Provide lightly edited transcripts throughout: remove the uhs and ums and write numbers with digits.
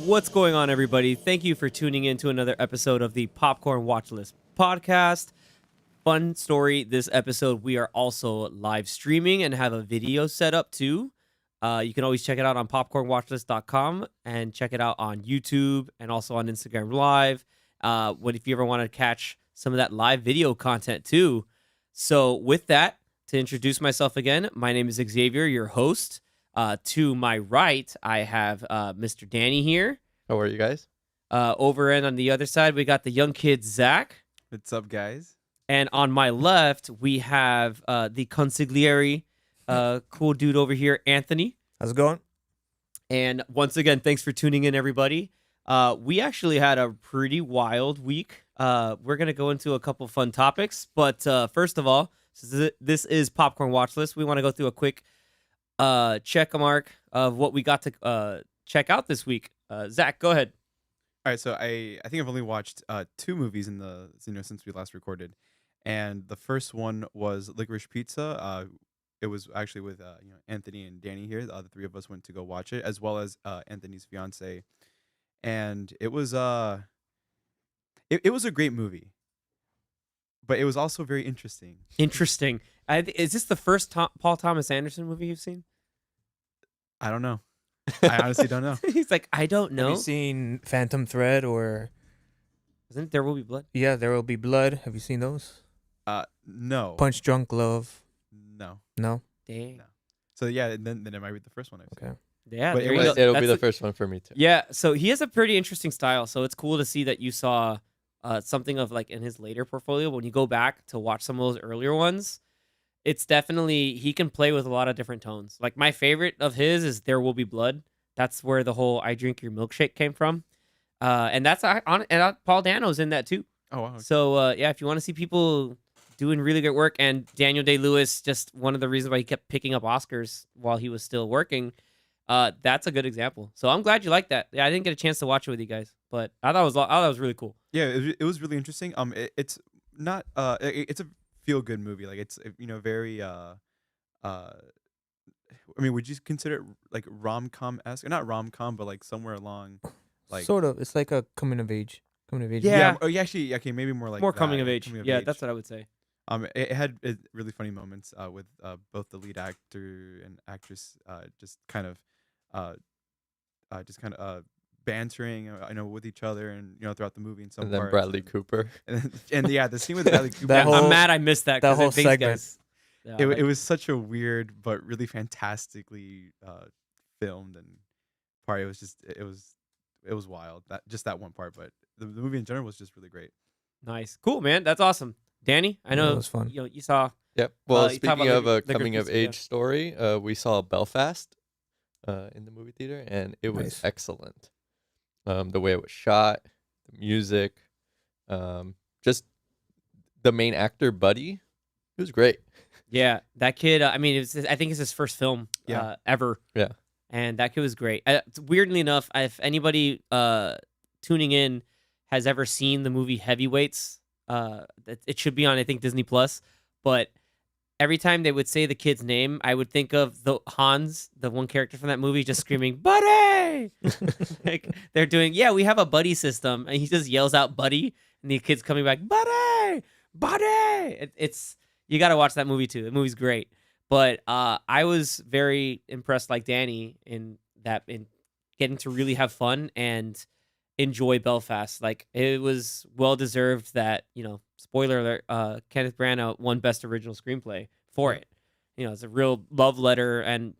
What's going on, everybody? Thank you for tuning in to another episode of the Popcorn Watchlist podcast. Fun story this episode. We are also live streaming and have a video set up too. You can always check it out on popcornwatchlist.com and check it out on YouTube and also on Instagram Live. If you ever want to catch some of that live video content too. So with that, to introduce myself again, my name is Xavier, your host. To my right, I have Mr. Danny here. How are you guys? Over and on the other side, we got the young kid, Zach. What's up, guys? And on my left, we have the consigliere, cool dude over here, Anthony. How's it going? And once again, thanks for tuning in, everybody. We actually had a pretty wild week. We're going to go into a couple fun topics. But first of all, since this is Popcorn Watchlist, we want to go through a quick check mark of what we got to check out this week. Zach, go ahead. All right, so I think I've only watched 2 movies in the since we last recorded, and the first one was Licorice Pizza. It was actually with Anthony and Danny here. The other 3 of us went to go watch it, as well as Anthony's fiance, and it was it was a great movie, but it was also very interesting. Interesting. Is this the first Paul Thomas Anderson movie you've seen? I don't know. I honestly don't know. He's like, I don't know. Have you seen Phantom Thread or... Isn't There Will Be Blood? Yeah, There Will Be Blood. Have you seen those? No. Punch Drunk Love. No. No? Dang. No. So yeah, then it might be the first one I've seen. Okay. Yeah, But there you go. It'll be That's the first one for me too. Yeah, so he has a pretty interesting style. So it's cool to see that you saw something of like in his later portfolio. When you go back to watch some of those earlier ones, it's definitely, he can play with a lot of different tones. Like my favorite of his is There Will Be Blood. That's where the whole I Drink Your Milkshake came from. And that's Paul Dano's in that too. Oh wow. So yeah, if you want to see people doing really good work, and Daniel Day-Lewis, just one of the reasons why he kept picking up Oscars while he was still working, that's a good example. So I'm glad you like that. Yeah, I didn't get a chance to watch it with you guys, but I thought it was really cool. Yeah, it was really interesting. It's not it's a feel good movie. Like it's very I mean, would you consider it like rom-com esque? Not rom-com, but like somewhere along, like Sort of. It's like a coming of age. Yeah. Oh, yeah, actually, okay, maybe more like More that, coming of yeah, age. Yeah, that's what I would say. It had really funny moments with both the lead actor and actress just kind of bantering, with each other, and throughout the movie and some And then parts, Bradley Cooper. and yeah, the scene with Bradley Cooper. That I'm whole- mad I missed that. that 'cause whole it makes segment. guys- Yeah, it was such a weird but really fantastically filmed and part. It was wild, that one part, but the movie in general was just really great. nice. Cool, man. That's awesome. Danny, I Yeah, know it was fun. you saw. Yep. Well, you talk speaking about of a Licorice coming of Pizza, yeah. age story, we saw Belfast in the movie theater, and it was Nice. excellent. The way it was shot, the music, just the main actor, Buddy, it was great. Yeah, that kid. I mean, I think it's his first film Yeah. ever. Yeah. And that kid was great. Weirdly enough, if anybody tuning in has ever seen the movie Heavyweights, it should be on, I think, Disney Plus. But every time they would say the kid's name, I would think of the Hans, the one character from that movie, just screaming "Buddy!" Like they're doing. Yeah, we have a buddy system, and he just yells out "Buddy," and the kid's coming back, "Buddy, Buddy!" It's you got to watch that movie too. The movie's great. But I was very impressed, like Danny, in getting to really have fun and enjoy Belfast. Like it was well deserved that, spoiler alert, Kenneth Branagh won Best Original Screenplay for it. It's a real love letter and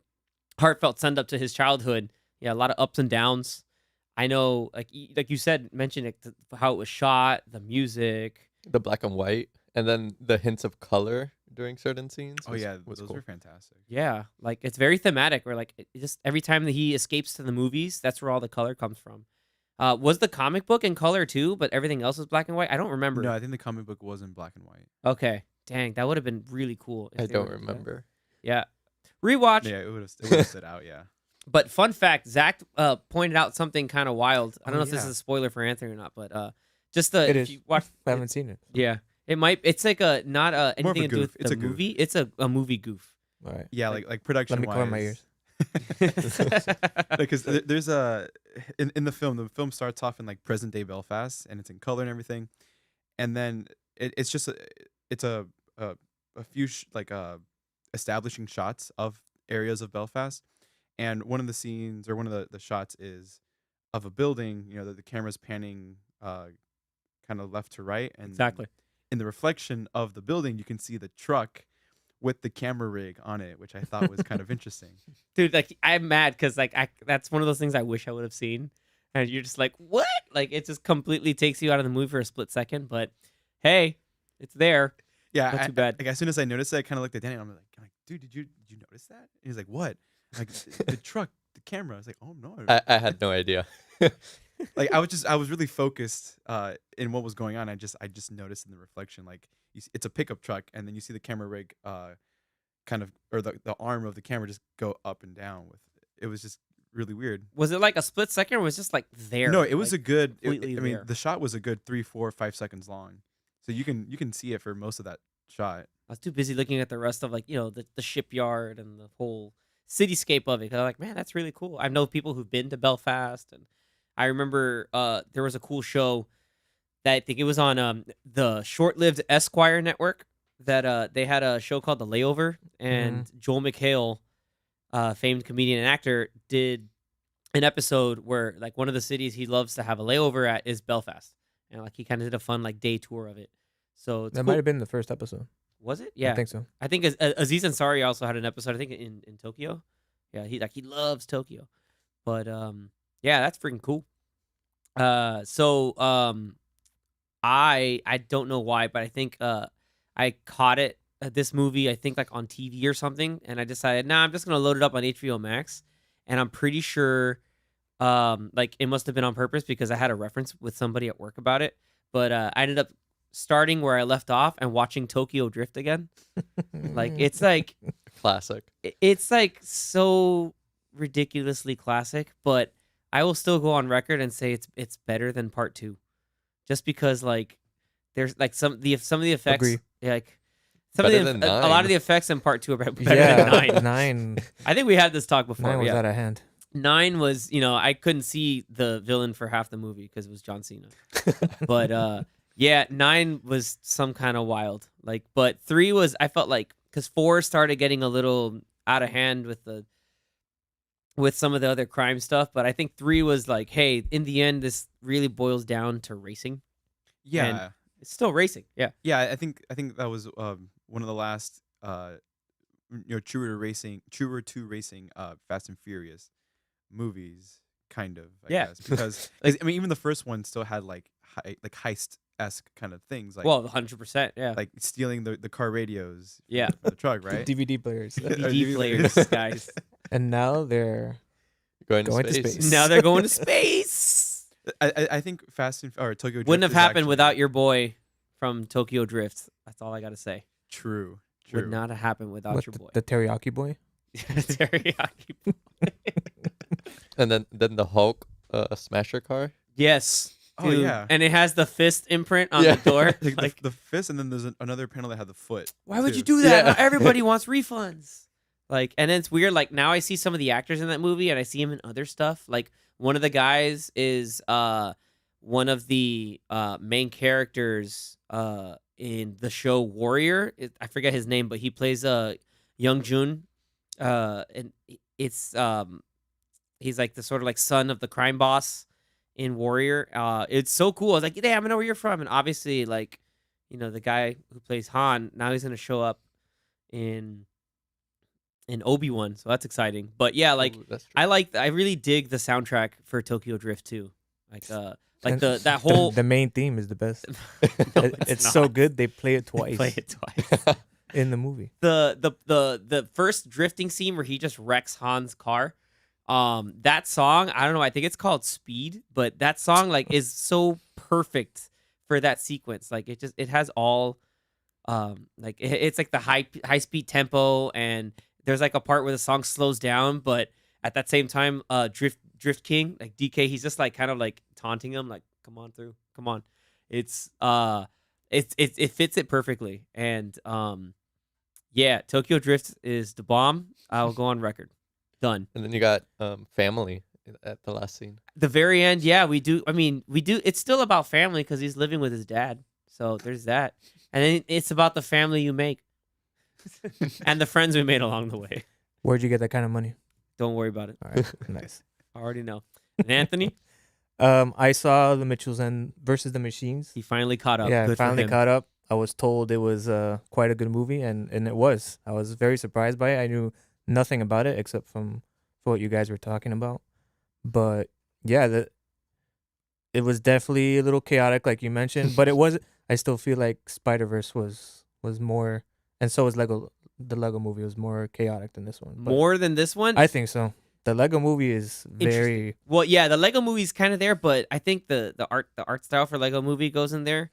heartfelt send up to his childhood. Yeah, a lot of ups and downs. I know, like you said, mentioned it, how it was shot, the music. The black and white, and then the hints of color during certain scenes. Oh was- yeah, was those cool. were fantastic. Yeah, like it's very thematic. Where like it just every time that he escapes to the movies, that's where all the color comes from. Was the comic book in color too, but everything else was black and white? I don't remember. No, I think the comic book was in black and white. Okay, dang, that would have been really cool. if I they don't would've done that. remember. Yeah, rewatch. Yeah, it would have stood out. Yeah. But fun fact, Zach pointed out something kind of wild. I don't Oh, know if this is yeah. a spoiler for Anthony or not, but just the It if is. you watch. I haven't seen it. Yeah, it might. It's like a not More of anything a to do with goof. It's the a goof. movie. It's a movie goof. All right. Yeah, like production. Let me cover my ears. Because there's a in the film starts off in like present day Belfast, and it's in color and everything, and then it's just it's a, a few establishing shots of areas of Belfast, and one of the scenes or one of the shots is of a building. You know, that the camera's panning kind of left to right, and Exactly. in the reflection of the building, you can see the truck with the camera rig on it, which I thought was kind of interesting. Dude, like I'm mad because like that's one of those things I wish I would have seen, and you're just like, what? Like it just completely takes you out of the movie for a split second. But hey, it's there. Yeah, Not too bad. Like as soon as I noticed it, I kind of looked at Danny. And I'm like, dude, did you notice that? And he's like, what? Like the truck, the camera. I was like, oh no. I had no idea. Like I was really focused in what was going on. I just noticed in the reflection, like it's a pickup truck, and then you see the camera rig kind of, or the arm of the camera just go up and down. With it was just really weird. Was it like a split second, or was it just like there? No, it was like, a good. completely I mean, there? the shot was a good 3, 4, 5 seconds long, so you can see it for most of that shot. I was too busy looking at the rest of like the shipyard and the whole cityscape of it. 'Cause I'm like, man, that's really cool. I know people who've been to Belfast, and I remember there was a cool show that I think it was on the short-lived Esquire network that they had a show called The Layover, and Joel McHale, famed comedian and actor, did an episode where like one of the cities he loves to have a layover at is Belfast, and like he kind of did a fun like day tour of it. So it's That cool. might have been the first episode. Was it? Yeah, I think so. I think Aziz Ansari also had an episode. I think in Tokyo. Yeah, he loves Tokyo, but yeah, that's freaking cool. I don't know why, but I think I caught it this movie I think like on TV or something, and I decided nah, I'm just gonna load it up on HBO Max, and I'm pretty sure like it must have been on purpose because I had a reference with somebody at work about it, but I ended up starting where I left off and watching Tokyo Drift again. Like it's like Classic. it's like so ridiculously classic, but I will still go on record and say it's better than part 2, just because like there's like some of the effects, Agree. like some Better of the than a lot of 9. the effects in part 2 are better yeah, than 9. 9. I think we had this talk before. 9 was Yeah. out of hand. 9 was I couldn't see the villain for half the movie because it was John Cena, but yeah, 9 was some kind of wild. Like, but 3 was I felt like because 4 started getting a little out of hand with some of the other crime stuff, but I think 3 was like, hey, in the end, this really boils down to racing. Yeah, It's still racing. Yeah. yeah. I think that was one of the last truer to racing Fast and Furious movies, kind of. I Yeah. guess because I mean, even the first one still had like heist-esque kind of things, like Well, 100%. Yeah. like stealing the car radios. Yeah. from the truck, right? DVD players. DVD players, guys. And now they're Going Going to to space. space. Now they're going to space. I think Tokyo Drift Wouldn't have is happened actually without your boy from Tokyo Drift. That's all I got to say. True. Would not have happened without what, your boy. the teriyaki boy. Teriyaki. And then the Hulk smasher car. Yes. Oh, dude. yeah. And it has the fist imprint on Yeah. the door. Like, Like, the fist, and then there's another panel that had the foot. why would you too. do that? Yeah. Not everybody wants refunds. Like, and then it's weird. Like now I see some of the actors in that movie, and I see him in other stuff. Like one of the guys is one of the main characters in the show Warrior. I forget his name, but he plays Young Jun. And it's he's like the sort of like son of the crime boss in Warrior. It's so cool. I was like, damn, I know where you're from. And obviously, like, the guy who plays Han, now he's gonna show up in Obi-Wan, so that's exciting. But yeah, like Ooh, that's true. I really dig the soundtrack for Tokyo Drift too. Like And that whole the main theme is the best. No, It's so not. good they play it They twice play it twice. in the movie. The first drifting scene where he just wrecks Han's car. That song, I don't know, I think it's called Speed, but that song like is so perfect for that sequence. Like it has all like it's like the high speed tempo, and there's like a part where the song slows down, but at that same time Drift King, like DK, he's just like kind of like taunting him, like, come on through, come on. It fits it perfectly. And yeah, Tokyo Drift is the bomb. I'll go on record. Done. And then you got family at the last scene. The very end, yeah, we do. I mean, we do. It's still about family because he's living with his dad. So there's that, and then it's about the family you make and the friends we made along the way. Where'd you get that kind of money? Don't worry about it. All right, nice. I already know. And Anthony, I saw the Mitchells and versus the Machines. he finally caught up. Yeah, I Good for finally him. caught up. I was told it was quite a good movie, and it was. I was very surprised by it. I knew nothing about it except from for what you guys were talking about. But yeah, it was definitely a little chaotic, like you mentioned. But it was. I still feel like Spider-Verse was more, and so was Lego. The Lego movie was more chaotic than this one. But More than this one. I think so. The Lego movie is very. Well, yeah, the Lego movie's kind of there, but I think the art style for Lego movie goes in there.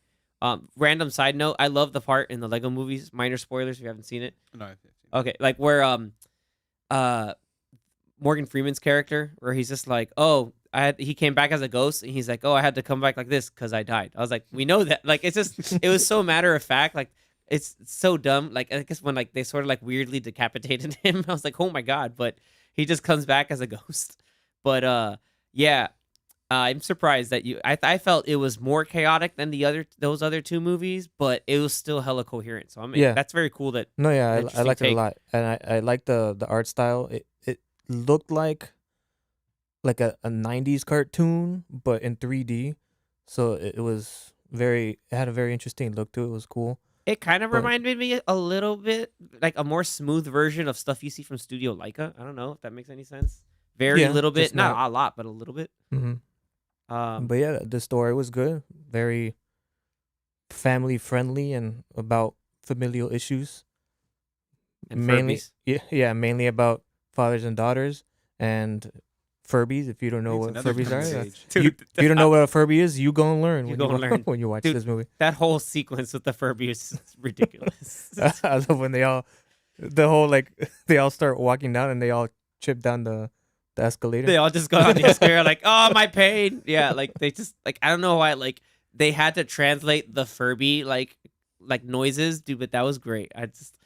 Random side note: I love the part in the Lego movies. Minor spoilers if you haven't seen it. No, I've seen it. Okay, like where Morgan Freeman's character, where he's just like, oh, he came back as a ghost, and he's like, oh, I had to come back like this because I died. I was like, we know that. Like, it's just, it was so matter of fact. Like, it's so dumb. Like, I guess when like they sort of like weirdly decapitated him, I was like, oh my god. But he just comes back as a ghost. But yeah, I'm surprised that I felt it was more chaotic than those other two movies, but it was still hella coherent. So I mean, Yeah. that's very cool. That No, yeah, I Interesting liked it a take. lot, and I liked the art style. It looked like a 90s cartoon, but in 3D. So it was it had a very interesting look to it. It was cool. It kind of But- reminded me a little bit like a more smooth version of stuff you see from Studio Leica. I don't know if that makes any sense. Very Yeah, little bit, just not not- a lot, but a little bit. hmm But But yeah, the story was good, very family friendly, and about familial issues. and mainly, Furbies. yeah, mainly about fathers and daughters and Furbies. If you don't know It's what another Furbies coming are, of age. you, you don't know what a Furby is, you go and learn. You when go and learn. when you watch Dude. this movie. That whole sequence with the Furby is ridiculous. I love when they all start walking down and they all chip down the escalator. They all just go on the escalator like, oh, my pain. Yeah, like they just like I don't know why like they had to translate the Furby like noises, dude. But that was great. I just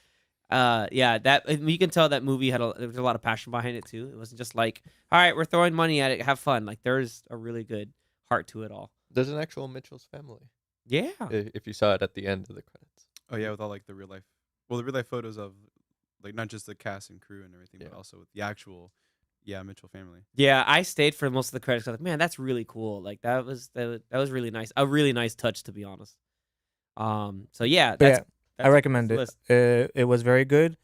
yeah, that you can tell that movie there was a lot of passion behind it too. It wasn't just like, all right, we're throwing money at it, have fun. Like there's a really good heart to it all. There's an actual Mitchell's family. Yeah. If you saw it at the end of the credits. Oh yeah, with all like the real life photos of like not just the cast and crew and everything, Yeah. but also with the actual Mitchell family. Yeah, I stayed for most of the credits. I was like, man, that's really cool. Like that was really nice. A really nice touch, to be honest. So yeah, But that's I recommend the it. list. It was very good.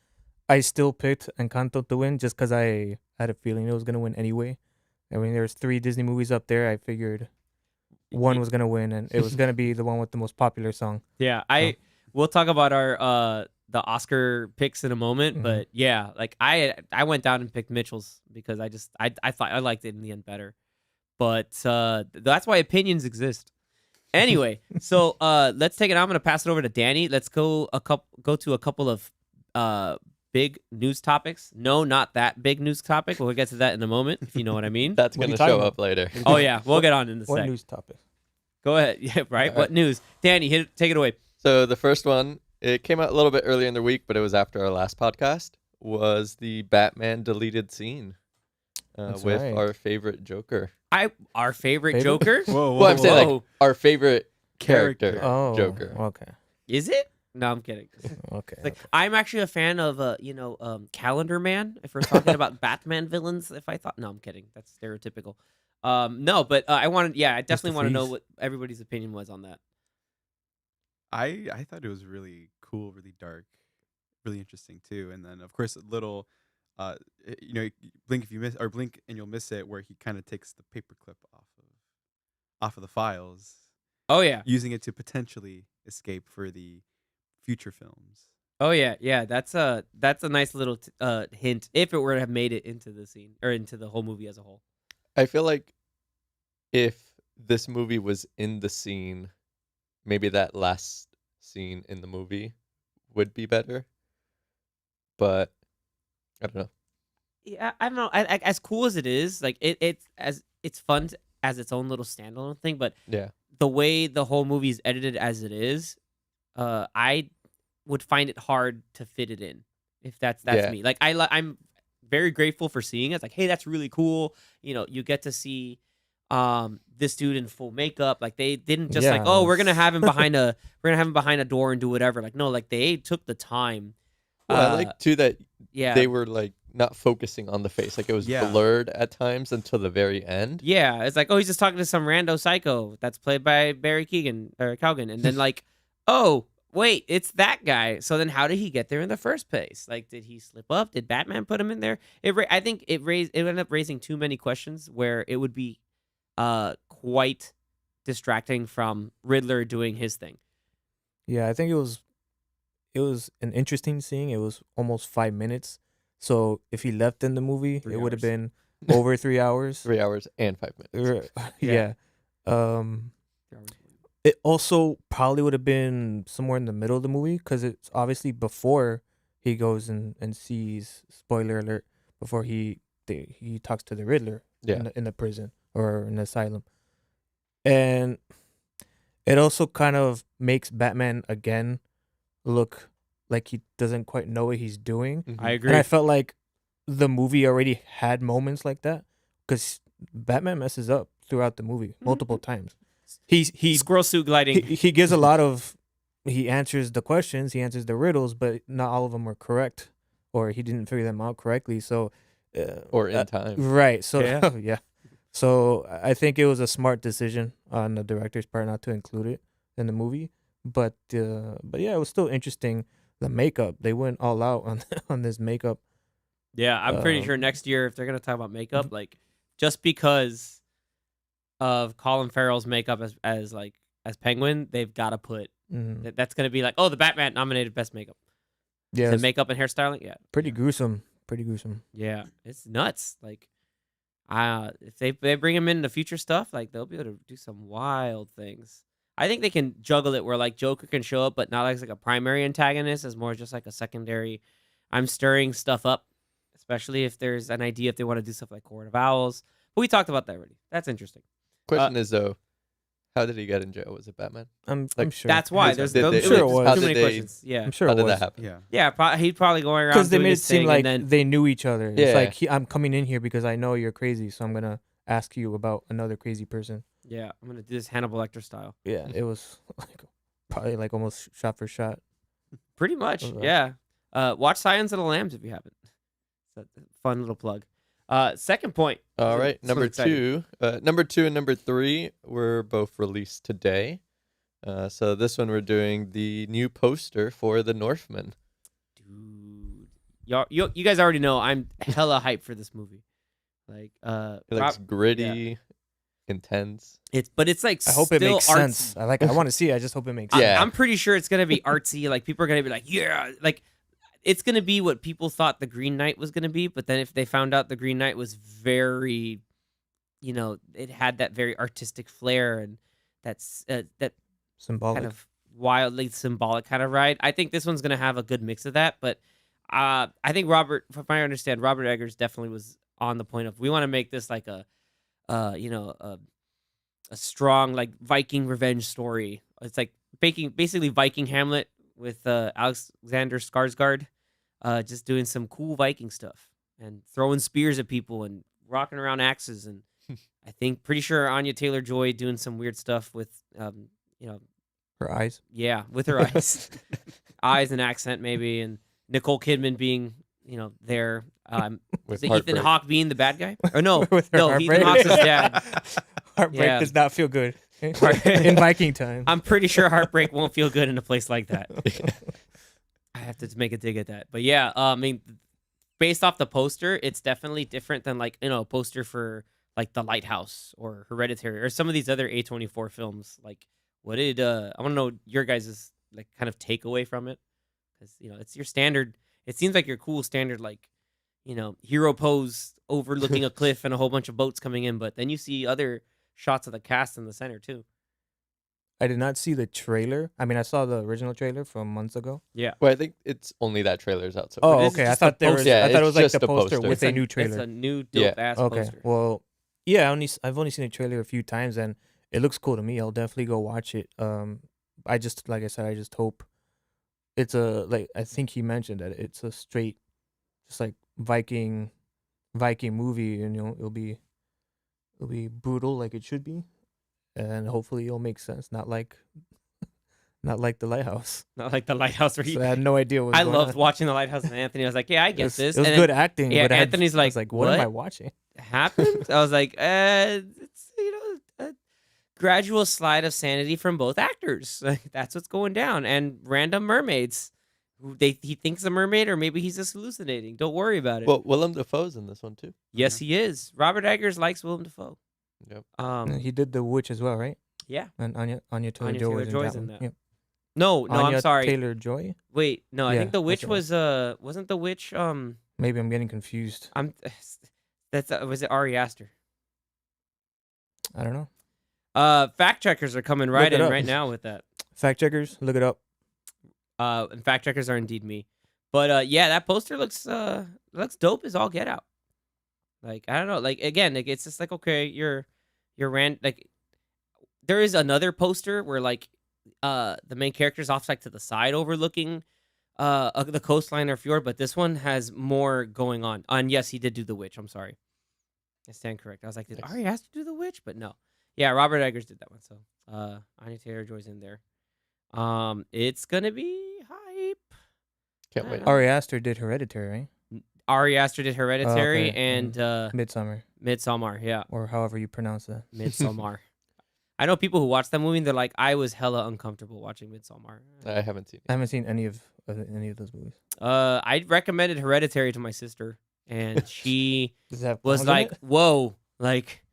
I still picked Encanto to win just because I had a feeling it was gonna win anyway. I mean, there's 3 Disney movies up there. I figured one was gonna win, and it was gonna be the one with the most popular song. Yeah, we'll talk about our the Oscar picks in a moment, Mhm. but yeah, like I went down and picked Mitchell's because I thought I liked it in the end better. But that's why opinions exist. Anyway, so let's take it. I'm gonna pass it over to Danny. Let's go to a couple of big news topics. No, not that big news topic. We'll get to that in a moment, if you know what I mean. That's What are going you to show talking up later. Oh yeah, we'll get on in a What sec. news topic? Go ahead. Yeah, right. What news? Danny, take it away. So the first one, it came out a little bit earlier in the week, but it was after our last podcast, was the Batman deleted scene That's with right. our favorite Joker. Our favorite Favorite? Joker. Whoa, Well, I'm saying whoa. like our favorite character, Character. Oh, Joker. Okay. Is it? No, I'm kidding. Okay. Like I'm actually a fan of Calendar Man. If we're talking about Batman villains, if I thought no, I'm kidding. That's stereotypical. No, but I definitely want to know Freeze. what everybody's opinion was on that. I thought it was really cool, really dark, really interesting too. And then of course a little blink if you miss or blink and you'll miss it where he kind of takes the paperclip off of the files, Oh yeah, using it to potentially escape for the future films. oh yeah. That's a nice little hint if it were to have made it into the scene or into the whole movie as a whole. I feel like if this movie was in the scene, maybe that last scene in the movie would be better. But I don't know. Yeah, I don't know. I as cool as it is, like it's fun as its own little standalone thing, but Yeah. the way the whole movie is edited as it is, I would find it hard to fit it in. If that's Yeah. me. Like I'm very grateful for seeing it. It's like, hey, that's really cool. You get to see this dude in full makeup. Like they didn't just like, Yeah, oh, we're gonna that's- have him behind a door and do whatever. Like no, like they took the time. Well, I Uh, like too that yeah, they were like not focusing on the face. Like it was Yeah. blurred at times until the very end. yeah. It's like, oh, he's just talking to some rando psycho that's played by Barry Keoghan or Calgan, and then like, oh, wait, it's that guy. So then, how did he get there in the first place? Like, did he slip up? Did Batman put him in there? I think it ended up raising too many questions where it would be quite distracting from Riddler doing his thing. Yeah, I think it was an interesting scene. It was almost 5 minutes. So if he left in the movie, 3 it would have hours. been over 3 hours. 3 hours and 5 minutes. Yeah. It also probably would have been somewhere in the middle of the movie because it's obviously before he goes and sees, spoiler alert, before he talks to the Riddler Yeah. in the prison or in the asylum. And it also kind of makes Batman again look like he doesn't quite know what he's doing. Mhm. I agree. And I felt like the movie already had moments like that because Batman messes up throughout the movie multiple times. He Squirrel suit gliding. he gives a lot of he answers the questions, he answers the riddles, but not all of them were correct, or he didn't figure them out correctly. So Or in time. right. So Yeah. yeah. So I think it was a smart decision on the director's part not to include it in the movie. But yeah, it was still interesting. The makeup, they went all out on on this makeup. Yeah, I'm pretty Um, sure next year if they're gonna talk about makeup, like just because of Colin Farrell's makeup as Penguin, they've got to put Mm, that's gonna be like, oh, the Batman nominated best makeup. yeah, The it's makeup and hairstyling, yeah, pretty gruesome. Pretty gruesome. yeah, it's nuts. Like, if they bring him in the future stuff, like they'll be able to do some wild things. I think they can juggle it where like Joker can show up, but not as like a primary antagonist, as more just like a secondary. I'm stirring stuff up, especially if there's an idea if they want to do stuff like Court of Owls. But we talked about that already. That's interesting. Question is though, how did he get in jail? Was it Batman? I'm Like, sure. That's why Did there's they- those, I'm sure it there's was. too How many did they- questions. Yeah, I'm sure How it did was. that happen? Yeah. yeah. He'd probably going around Because they doing made it his seem thing, like and then they knew each other. Yeah. It's like I'm coming in here because I know you're crazy, so I'm gonna ask you about another crazy person. yeah, I'm gonna do this Hannibal Lecter style. Yeah, it was like probably like almost shot for shot. Pretty much, Okay. yeah. Watch Silence of the Lambs if you haven't. It's a fun little plug. Second point. All right, This one's number exciting. 2. Number 2 and number 3 were both released today. So this one we're doing the new poster for The Northman. Dude, you guys already know I'm hella hyped for this movie. Like, It looks gritty, intense. it's like I hope it still makes artsy. sense. I want to see it. I just hope it makes Yeah. sense. I'm pretty sure it's gonna be artsy. Like people are gonna be like, yeah, like it's gonna be what people thought the Green Knight was gonna be. But then if they found out the Green Knight was very, it had that very artistic flair and that's that Symbolic. kind of wildly symbolic kind of ride. I think this one's gonna have a good mix of that. But I think from I understand, Robert Eggers definitely was on the point of we want to make this like a strong like Viking revenge story. It's like basically Viking Hamlet with Alexander Skarsgård, just doing some cool Viking stuff and throwing spears at people and rocking around axes. And I think pretty sure Anya Taylor-Joy doing some weird stuff with Her eyes. yeah, with her eyes and accent maybe, and Nicole Kidman being there. With Is it Ethan heartbreak. Hawke being the bad guy? Or no, With her no, Ethan heartbreak. Hawke's his dad. Heartbreak Yeah. does not feel good in Viking time. I'm pretty sure heartbreak won't feel good in a place like that. I have to make a dig at that. But yeah, I mean, based off the poster, it's definitely different than like a poster for like The Lighthouse or Hereditary or some of these other A24 films. Like, what did I want to know your guys' like kind of takeaway from it? Because it's your standard. It seems like your cool standard like hero pose overlooking a cliff and a whole bunch of boats coming in, but then you see other shots of the cast in the center too. I did not see the trailer. I mean, I saw the original trailer from months ago. Yeah. Well, I think it's only that trailer's out. So Oh, this is okay. I just thought the there was. poster. Yeah, I thought it it's was like just the the poster poster. with a new It's trailer. a new Yeah. dope ass Okay. poster. Well, yeah. I've only seen the trailer a few times, and it looks cool to me. I'll definitely go watch it. I just like I said, I just hope it's I think he mentioned that it's a straight, just like Viking Viking movie, and it'll be brutal like it should be, and hopefully it'll make sense. Not like The Lighthouse. Not like the Lighthouse where So I had no idea what was I going loved on. watching the Lighthouse and Anthony. I was like, yeah, I get this. It was And good then acting. yeah, but I Anthony's was like, what am I "What? watching? happened? I was like, it's a gradual slide of sanity from both actors. Like, that's what's going down. And random mermaids. He thinks a mermaid, or maybe he's just hallucinating. Don't worry about it. Well, Willem Dafoe's in this one too. Yes, he is. Robert Eggers likes Willem Dafoe. Yep. And he did The Witch as well, right? Yeah. And Anya Taylor Anya Joy was Taylor-Joy's in in that. that. Yep. No, Anya I'm sorry. Taylor Joy. Wait, no, I Yeah, think the that's witch right. was wasn't the witch Maybe I'm getting confused. that's was it Ari Aster? I don't know. Fact checkers are coming Look right it in up. right now with that. Fact checkers, look it up. And fact checkers are indeed me. But yeah, that poster looks dope as all get out. Like, I don't know, like, again, like, it's just like, okay, you're like, there is another poster where like the main character's off like to the side overlooking the coastline or fjord, but this one has more going on. And yes, he did do the witch. I'm sorry. I stand correct. I was like, did Nice. Ari Aster do the witch? But no. Yeah, Robert Eggers did that one. So Anya Taylor-Joy's in there. It's gonna be hype. Can't wait. Uh, Ari Aster did Hereditary, right? Ari Aster did Hereditary okay. and Midsummer, Midsommar. Yeah, or however you pronounce that. Midsommar. I know people who watch that movie and they're like, I was hella uncomfortable watching Midsommar. I haven't seen I it. haven't seen any of those movies. I recommended Hereditary to my sister, and she Does it have was clowns in like, it? "Whoa, like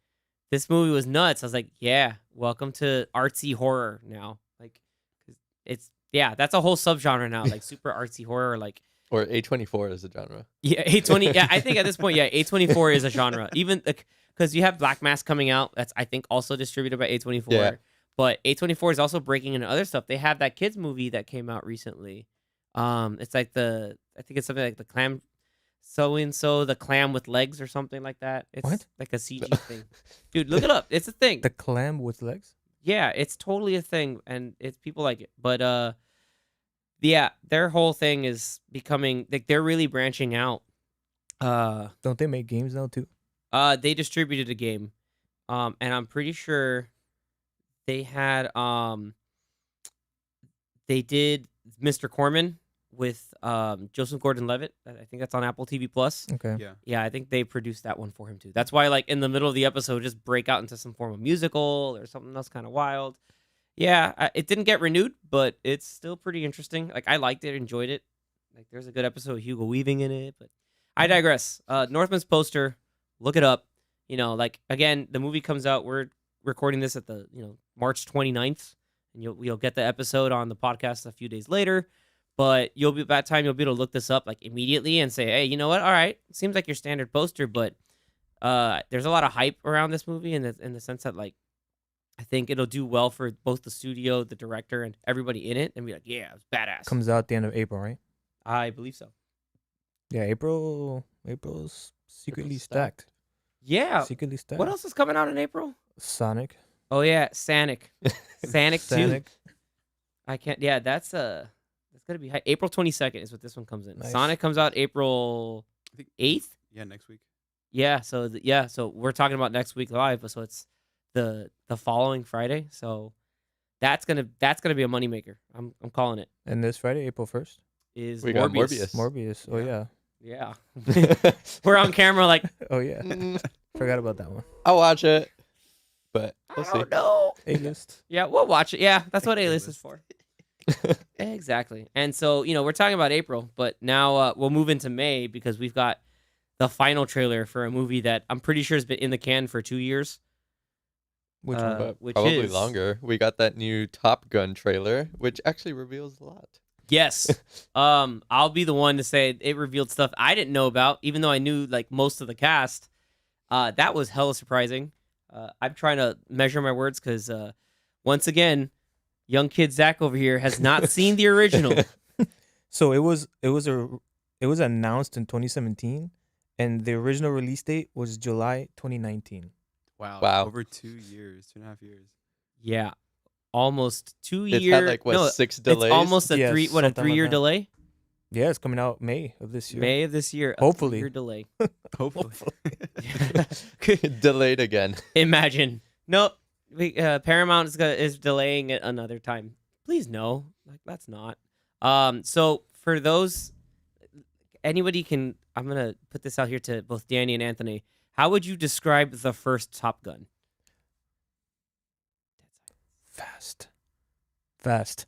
this movie was nuts." I was like, "Yeah, welcome to artsy horror now." Like, 'cause that's a whole subgenre now, like super artsy horror. Like, Or A24 is a genre. yeah, A20. Yeah, I think at this point, yeah, A24 is a genre. Even because you have Black Mass coming out, that's I think also distributed by A24. Yeah. But A24 is also breaking into other stuff. They have that kids movie that came out recently. It's like I think it's something like the clam, the clam with legs or something like that. It's What? like a CG thing, dude. Look it up. It's a thing. The clam with legs. Yeah, it's totally a thing, and it's people like it. But yeah, their whole thing is becoming like they're really branching out. Don't they make games now too? They distributed a game, and I'm pretty sure they had they did Mr. Corman with Joseph Gordon-Levitt. I think that's on Apple TV Plus. Okay. Yeah. Yeah, I think they produced that one for him too. That's why, like, in the middle of the episode, just break out into some form of musical or something else kind of wild. Yeah, it didn't get renewed, but it's still pretty interesting. Like, I liked it, enjoyed it. Like, there's a good episode with Hugo Weaving in it, but I digress. Northman's poster, look it up. You know, like, again, the movie comes out. We're recording this at the March 29th, and you'll get the episode on the podcast a few days later. But you'll be by that time you'll be able to look this up like immediately and say, hey, you know what? All right, seems like your standard poster, but there's a lot of hype around this movie in the sense that, like, I think it'll do well for both the studio, the director, and everybody in it, and be like, yeah, it's badass. Comes out the end of April, right? I believe so. Yeah, April's secretly stacked. Yeah. Secretly stacked. What else is coming out in April? Sonic. Oh yeah, Sonic. Sonic 2. Sonic. I can't. Yeah, that's gonna be high. April 22nd is what this one comes in. Nice. Sonic comes out April I think 8th. Yeah, next week. Yeah, so so we're talking about next week live, but so it's the following Friday. So that's gonna be a moneymaker. I'm calling it. And this Friday, April 1st. Is We got Morbius. Morbius. Oh yeah. Yeah. We're on camera like, Oh yeah. Mm, Forgot about that one. I'll watch it, but we'll I see. don't know. A-list. Yeah, we'll watch it. Yeah, that's what A-list is A-list. for. Exactly. And so, we're talking about April, but now we'll move into May because we've got the final trailer for a movie that I'm pretty sure has been in the can for 2 years. Which Uh, one? But which probably is- longer. We got that new Top Gun trailer, which actually reveals a lot. Yes. I'll be the one to say it revealed stuff I didn't know about, even though I knew like most of the cast. That was hella surprising. I'm trying to measure my words because once again, young kid Zach over here has not seen the original. So it was announced in 2017, and the original release date was July 2019. Wow. Over 2 years, 2.5 years. Yeah, almost 2 It's years. had like what no, 6 delays. It's almost a Yes, 3 something like 3 year that. delay. Yeah, it's coming out May of this year. May of this year. Hopefully. A year delay. Hopefully. Delayed again. Imagine. Nope. Paramount is delaying it another time. Please no. Like that's not. So for those, anybody can. I'm gonna put this out here to both Danny and Anthony. How would you describe the first Top Gun? Fast.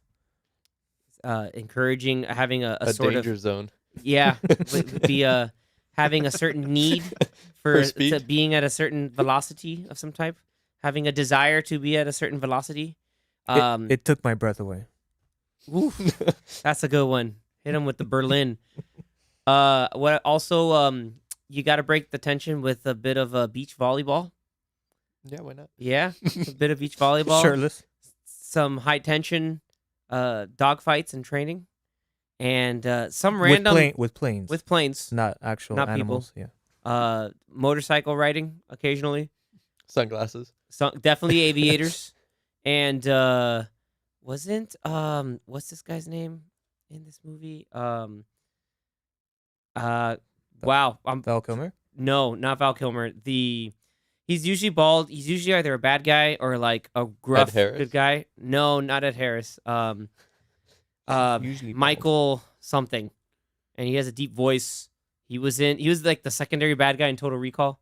Encouraging, having a A sort danger of zone. yeah, would be having a certain need For to speed? being at a certain velocity of some type, having a desire to be at a certain velocity. It took my breath away. Oof, that's a good one. Hit him with the Berlin. What also you got to break the tension with a bit of beach volleyball. Yeah, why not? Yeah, a bit of beach volleyball. Shirtless. Some high tension dogfights and training, and some random with planes. with planes. not actual not people. animals. Yeah. Motorcycle riding occasionally. Sunglasses. Definitely aviators, and wasn't what's this guy's name in this movie? Wow, Val Kilmer. no, not Val Kilmer. He's usually bald. He's usually either a bad guy or like a gruff Harris? good guy. No, not Ed Harris. Usually bald. Michael something, and he has a deep voice. He was like the secondary bad guy in Total Recall.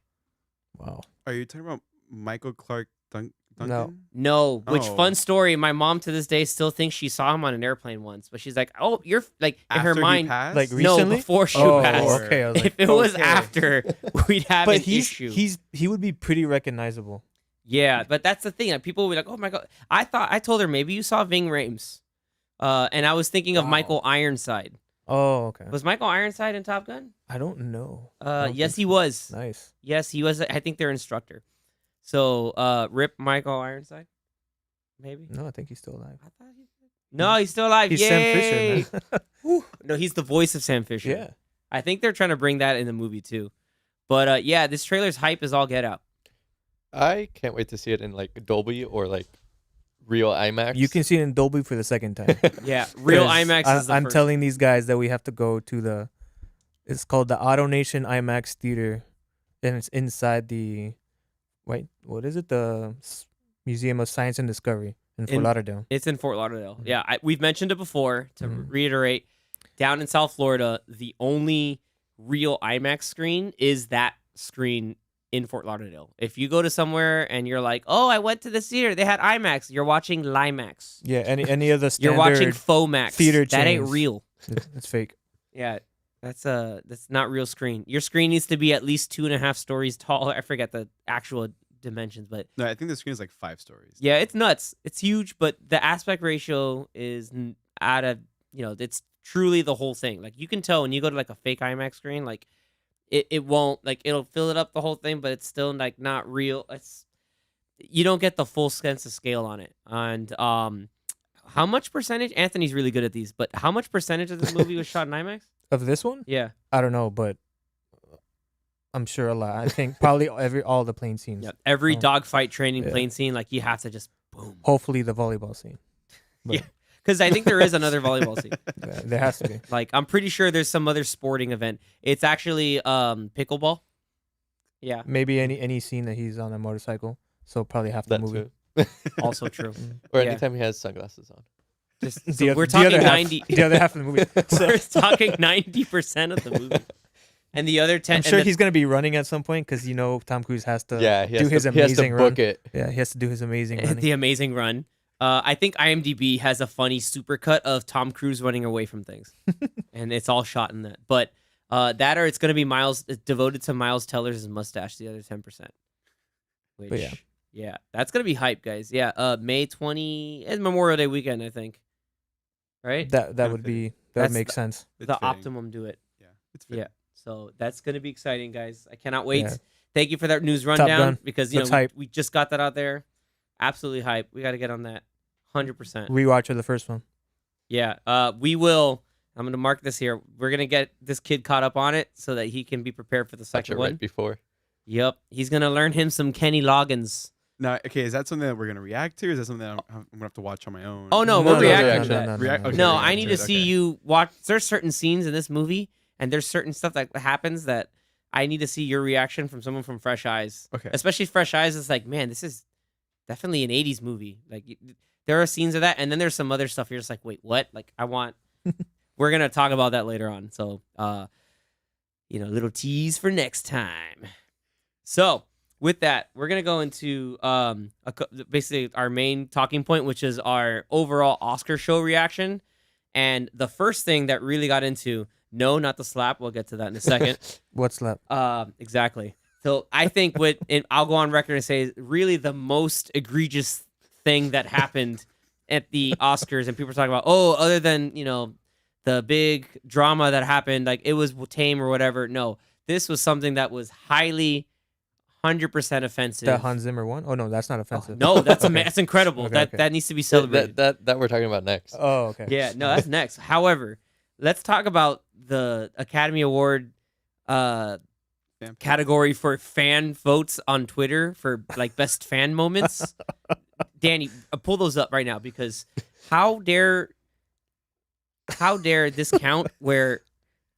Wow. Are you talking about Michael Clark Duncan? No. No, which Oh. fun story. My mom to this day still thinks she saw him on an airplane once, but she's like, "Oh, you're like in her After he mind." passed? Like No, recently? before she Oh, passed. okay. I was like, If it was okay. after, we'd have but an issue. he would be pretty recognizable. Yeah, but that's the thing. Like, people will be like, "Oh my god!" I told her maybe you saw Ving Rhames, and I was thinking of Wow. Michael Ironside. Oh, okay. Was Michael Ironside in Top Gun? I don't know. I don't Yes, think he so. was. Nice. Yes, he was. I think their instructor. So, rip Michael Ironside. Maybe. No, I think he's still alive. I thought no, he's still alive. He's Yay! Sam Fisher, man. Whew. No, he's the voice of Sam Fisher. Yeah. I think they're trying to bring that in the movie too. But yeah, this trailer's hype is all get out. I can't wait to see it in like Dolby or like real IMAX. You can see it in Dolby for the second time. Yeah, real 'Cause IMAX is the I'm first. telling these guys that we have to go to it's called the Auto Nation IMAX Theater, and it's inside what is it? The Museum of Science and Discovery in Fort In- Lauderdale. It's in Fort Lauderdale. Mhm. Yeah, we've mentioned it before. To Mhm. reiterate, down in South Florida, the only real IMAX screen is that screen in Fort Lauderdale. If you go to somewhere and you're like, "Oh, I went to the theater. They had IMAX." You're watching Limax. Yeah, any of the standard You're watching Fomax. theater That ain't chains. real. it's fake. Yeah, that's not real screen. Your screen needs to be at least 2.5 stories tall. I forget the actual dimensions, but No, I think the screen is like 5 stories. yeah, it's nuts. It's huge, but the aspect ratio is out of it's truly the whole thing. Like you can tell when you go to like a fake IMAX screen, like it won't like it'll fill it up the whole thing, but it's still like not real. You don't get the full sense of scale on it. And how much percentage? Anthony's really good at these, but how much percentage of this movie was shot in IMAX? Of this one? Yeah. I don't know, but I'm sure a lot. I think probably all the plane scenes. Yeah, every Oh. dogfight training Yeah. plane scene, like you have to just boom. Hopefully the volleyball scene. But Yeah. Because I think there is another volleyball scene. yeah, there has to be. Like I'm pretty sure there's some other sporting event. It's actually pickleball. Yeah, Maybe any scene that he's on a motorcycle. So probably half the That movie. too. also true. Or Yeah. anytime he has sunglasses on. Just The so oth- we're the talking other half- 90. the other half of the movie. So We're talking 90% of the movie, and the other 10. I'm sure and he's gonna be running at some point because Tom Cruise has to Yeah, he do has his to, he has to amazing run. book it. Yeah, he has to do his amazing the, running. the amazing run. I think IMDb has a funny supercut of Tom Cruise running away from things, and it's all shot in that. But that or it's gonna be it's devoted to Miles Teller's mustache. The other 10%. Which But yeah. yeah, that's gonna be hype, guys. Yeah, May 20 is Memorial Day weekend, I think. Right, That Kinda would fitting. be that That's would make sense. It's the fitting. optimum do it. Yeah, it's fitting. Yeah. So that's going to be exciting, guys. I cannot wait. Yeah. Thank you for that news Gun. rundown because That's we, hype. we just got that out there. Absolutely hype. We got to get on that. 100%. Rewatch of the first one. Yeah. We will. I'm going to mark this here. We're going to get this kid caught up on it so that he can be prepared for the Watch second it one. right before. Yep. He's going to learn him some Kenny Loggins Now, okay, is that something that we're gonna react to, or is that something that I'm gonna have to watch on my own? Oh no, No, we're no, reacting to no, that. no, React- okay, No, react I to need it, to see okay. you watch. There's certain scenes in this movie, and there's certain stuff that happens that I need to see your reaction from someone from Fresh Eyes. Okay. Especially Fresh Eyes is like, man, this is definitely an '80s movie. Like, there are scenes of that, and then there's some other stuff. You're just like, wait, what? Like, I want. We're gonna talk about that later on. So, little tease for next time. So, with that, we're gonna go into basically our main talking point, which is our overall Oscar show reaction. And the first thing that really got into, no, not the slap. We'll get to that in a second. What's that? Exactly. So I think I'll go on record and say really the most egregious thing that happened at the Oscars, and people are talking about, other than the big drama that happened, like it was tame or whatever. No, this was something that was highly 100% offensive. The Hans Zimmer one? Oh no, that's not offensive. No, that's Okay. that's incredible. Okay, okay. That needs to be celebrated. That we're talking about next. Oh, okay. Yeah, no, that's next. However, let's talk about the Academy Award category for fan votes on Twitter for like best fan moments. Danny, pull those up right now, because how dare this count where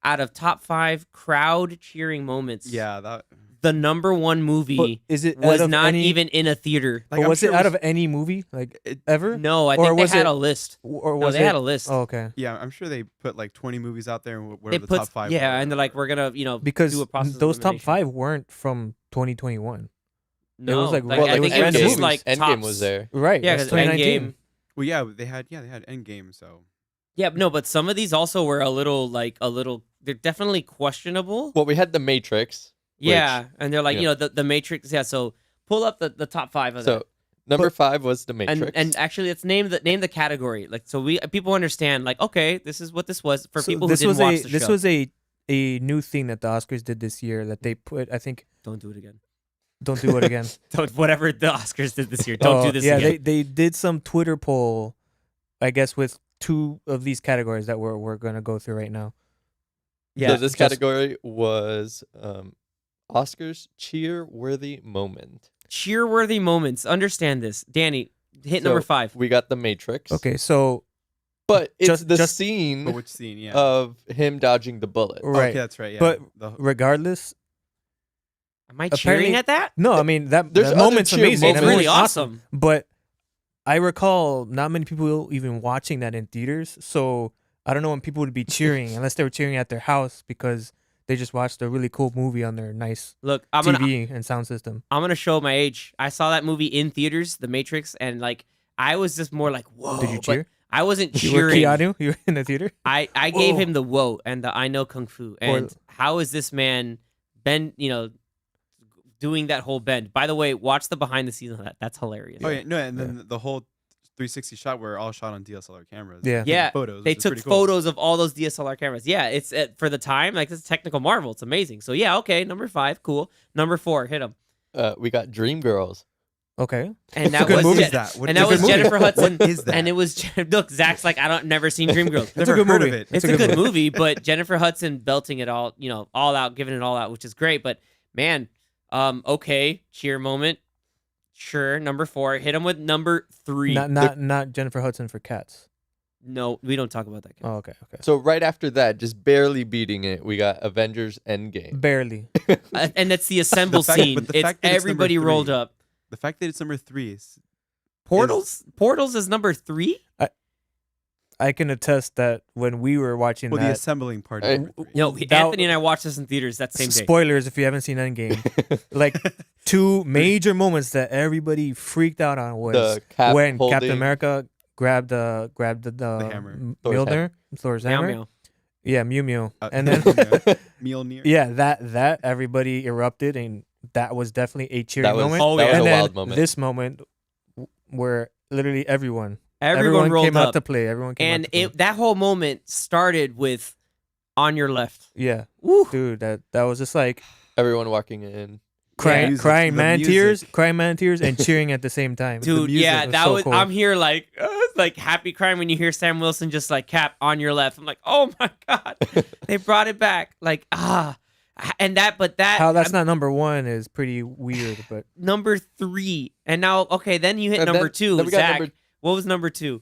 out of top 5 crowd cheering moments, Yeah, that. the number one movie But is it was out of not any, even in a theater. Like, but I'm was sure it it out was- of any movie like ever? No, I Or think was they had it- a list. Or No, was they it? had a list. Oh, okay. Yeah, I'm sure they put like 20 movies out there, and They whatever the put top 5. yeah, were. and they're like, we're gonna Because do a process of those top elimination. 5 weren't from 2021. No, was, like, like, well, I it think was it was random just movies. like Endgame tops. was there. Right. Yeah, that's because 2019. Endgame. Well, yeah, they had Endgame, so Yeah, no, but some of these also were a little. They're definitely questionable. Well, we had The Matrix. Yeah, and they're like, yeah. the Matrix. Yeah, so pull up the top 5 of So that. number 5 was The Matrix. And actually, let's name the category. Like, so people understand. Like, okay, this is what this was for So people who this didn't was watch the this show. was a new thing that the Oscars did this year that they put. I think Don't do it again. don't do it again. Don't whatever the Oscars did this year. Don't do this yeah, again. they did some Twitter poll, I guess, with 2 of these categories that we're gonna go through right now. Yeah, so this just- category was Oscars cheer-worthy moment. cheer-worthy moments. Understand this, Danny. Hit So number 5. We got The Matrix. Okay, so But it's Just- the just- scene but which scene? Yeah. of him dodging the bullet. right, Okay, that's right. Yeah. but The- regardless, Am I apparently- cheering at that? no, I mean that There's that other moment's cheer amazing. It's That moments. really moment's awesome. But I recall not many people even watching that in theaters. So I don't know when people would be cheering unless they were cheering at their house because they just watched a really cool movie on their nice Look, I'm gonna TV and sound system. show my age. I saw that movie in theaters, The Matrix, and like I was just more like, whoa. Did you but cheer? I wasn't You were cheering. Keanu? You were in the theater? I gave Whoa. him the whoa and the I know kung fu. And how is this man doing that whole bend? By the way, watch the behind the scenes of that. That's hilarious. oh yeah, no, and then the whole 360 shot were all shot on DSLR cameras. Yeah. Yeah, photos. They which is took pretty cool. photos of all those DSLR cameras. Yeah, it's for the time, like it's a technical marvel. It's amazing. So yeah, okay, number 5, cool. Number 4, hit him. We got Dreamgirls. Okay. And It's a that good was movie. What is that? What and is that was that? Jennifer Hudson. What is that? And it was look, Zach's like, I don't never seen Dreamgirls. It's a Never good heard movie. of it. It's a good movie, but Jennifer Hudson belting it all, all out, giving it all out, which is great. But man, okay, cheer moment. Sure, number 4. Hit him with number 3. Not Jennifer Hudson for Cats. No, we don't talk about that. Oh, okay. So right after that, just barely beating it, we got Avengers Endgame. Barely. And that's the assemble fact- scene. but the It's fact that it's number everybody rolled 3. up. The fact that it's number 3 is Portals is number 3. I can attest that when we were watching well, the that, assembling part. Uh, Is number 3. No, That- Anthony and I watched this in theaters that same day. spoilers if you haven't seen Endgame, like 2 major moments that everybody freaked out on was The Cap when holding, Captain America grabbed the hammer. Thor's Mjolnir, Thor's Meow hammer. meow. Yeah, Mew Mew. And then Mjolnir. yeah, that everybody erupted, and that was definitely a cheering That was, moment. Oh, that yeah. was And a then wild moment. this moment where literally everyone Everyone came rolled out up. to play. Everyone came And out to play. that whole moment started with on your left. Yeah, Woo. dude, that was just like Everyone walking in. crying, music, crying the man music. tears, crying man tears, and cheering at the same time. Dude, music yeah, was that so was. cool. I'm here like happy crying when you hear Sam Wilson just like Cap on your left. I'm like, oh my god, they brought it back. Like But that How that's not number one is pretty weird, but number 3. And now, okay, then you hit And number then- 2. then we got Zach, number- what was number 2?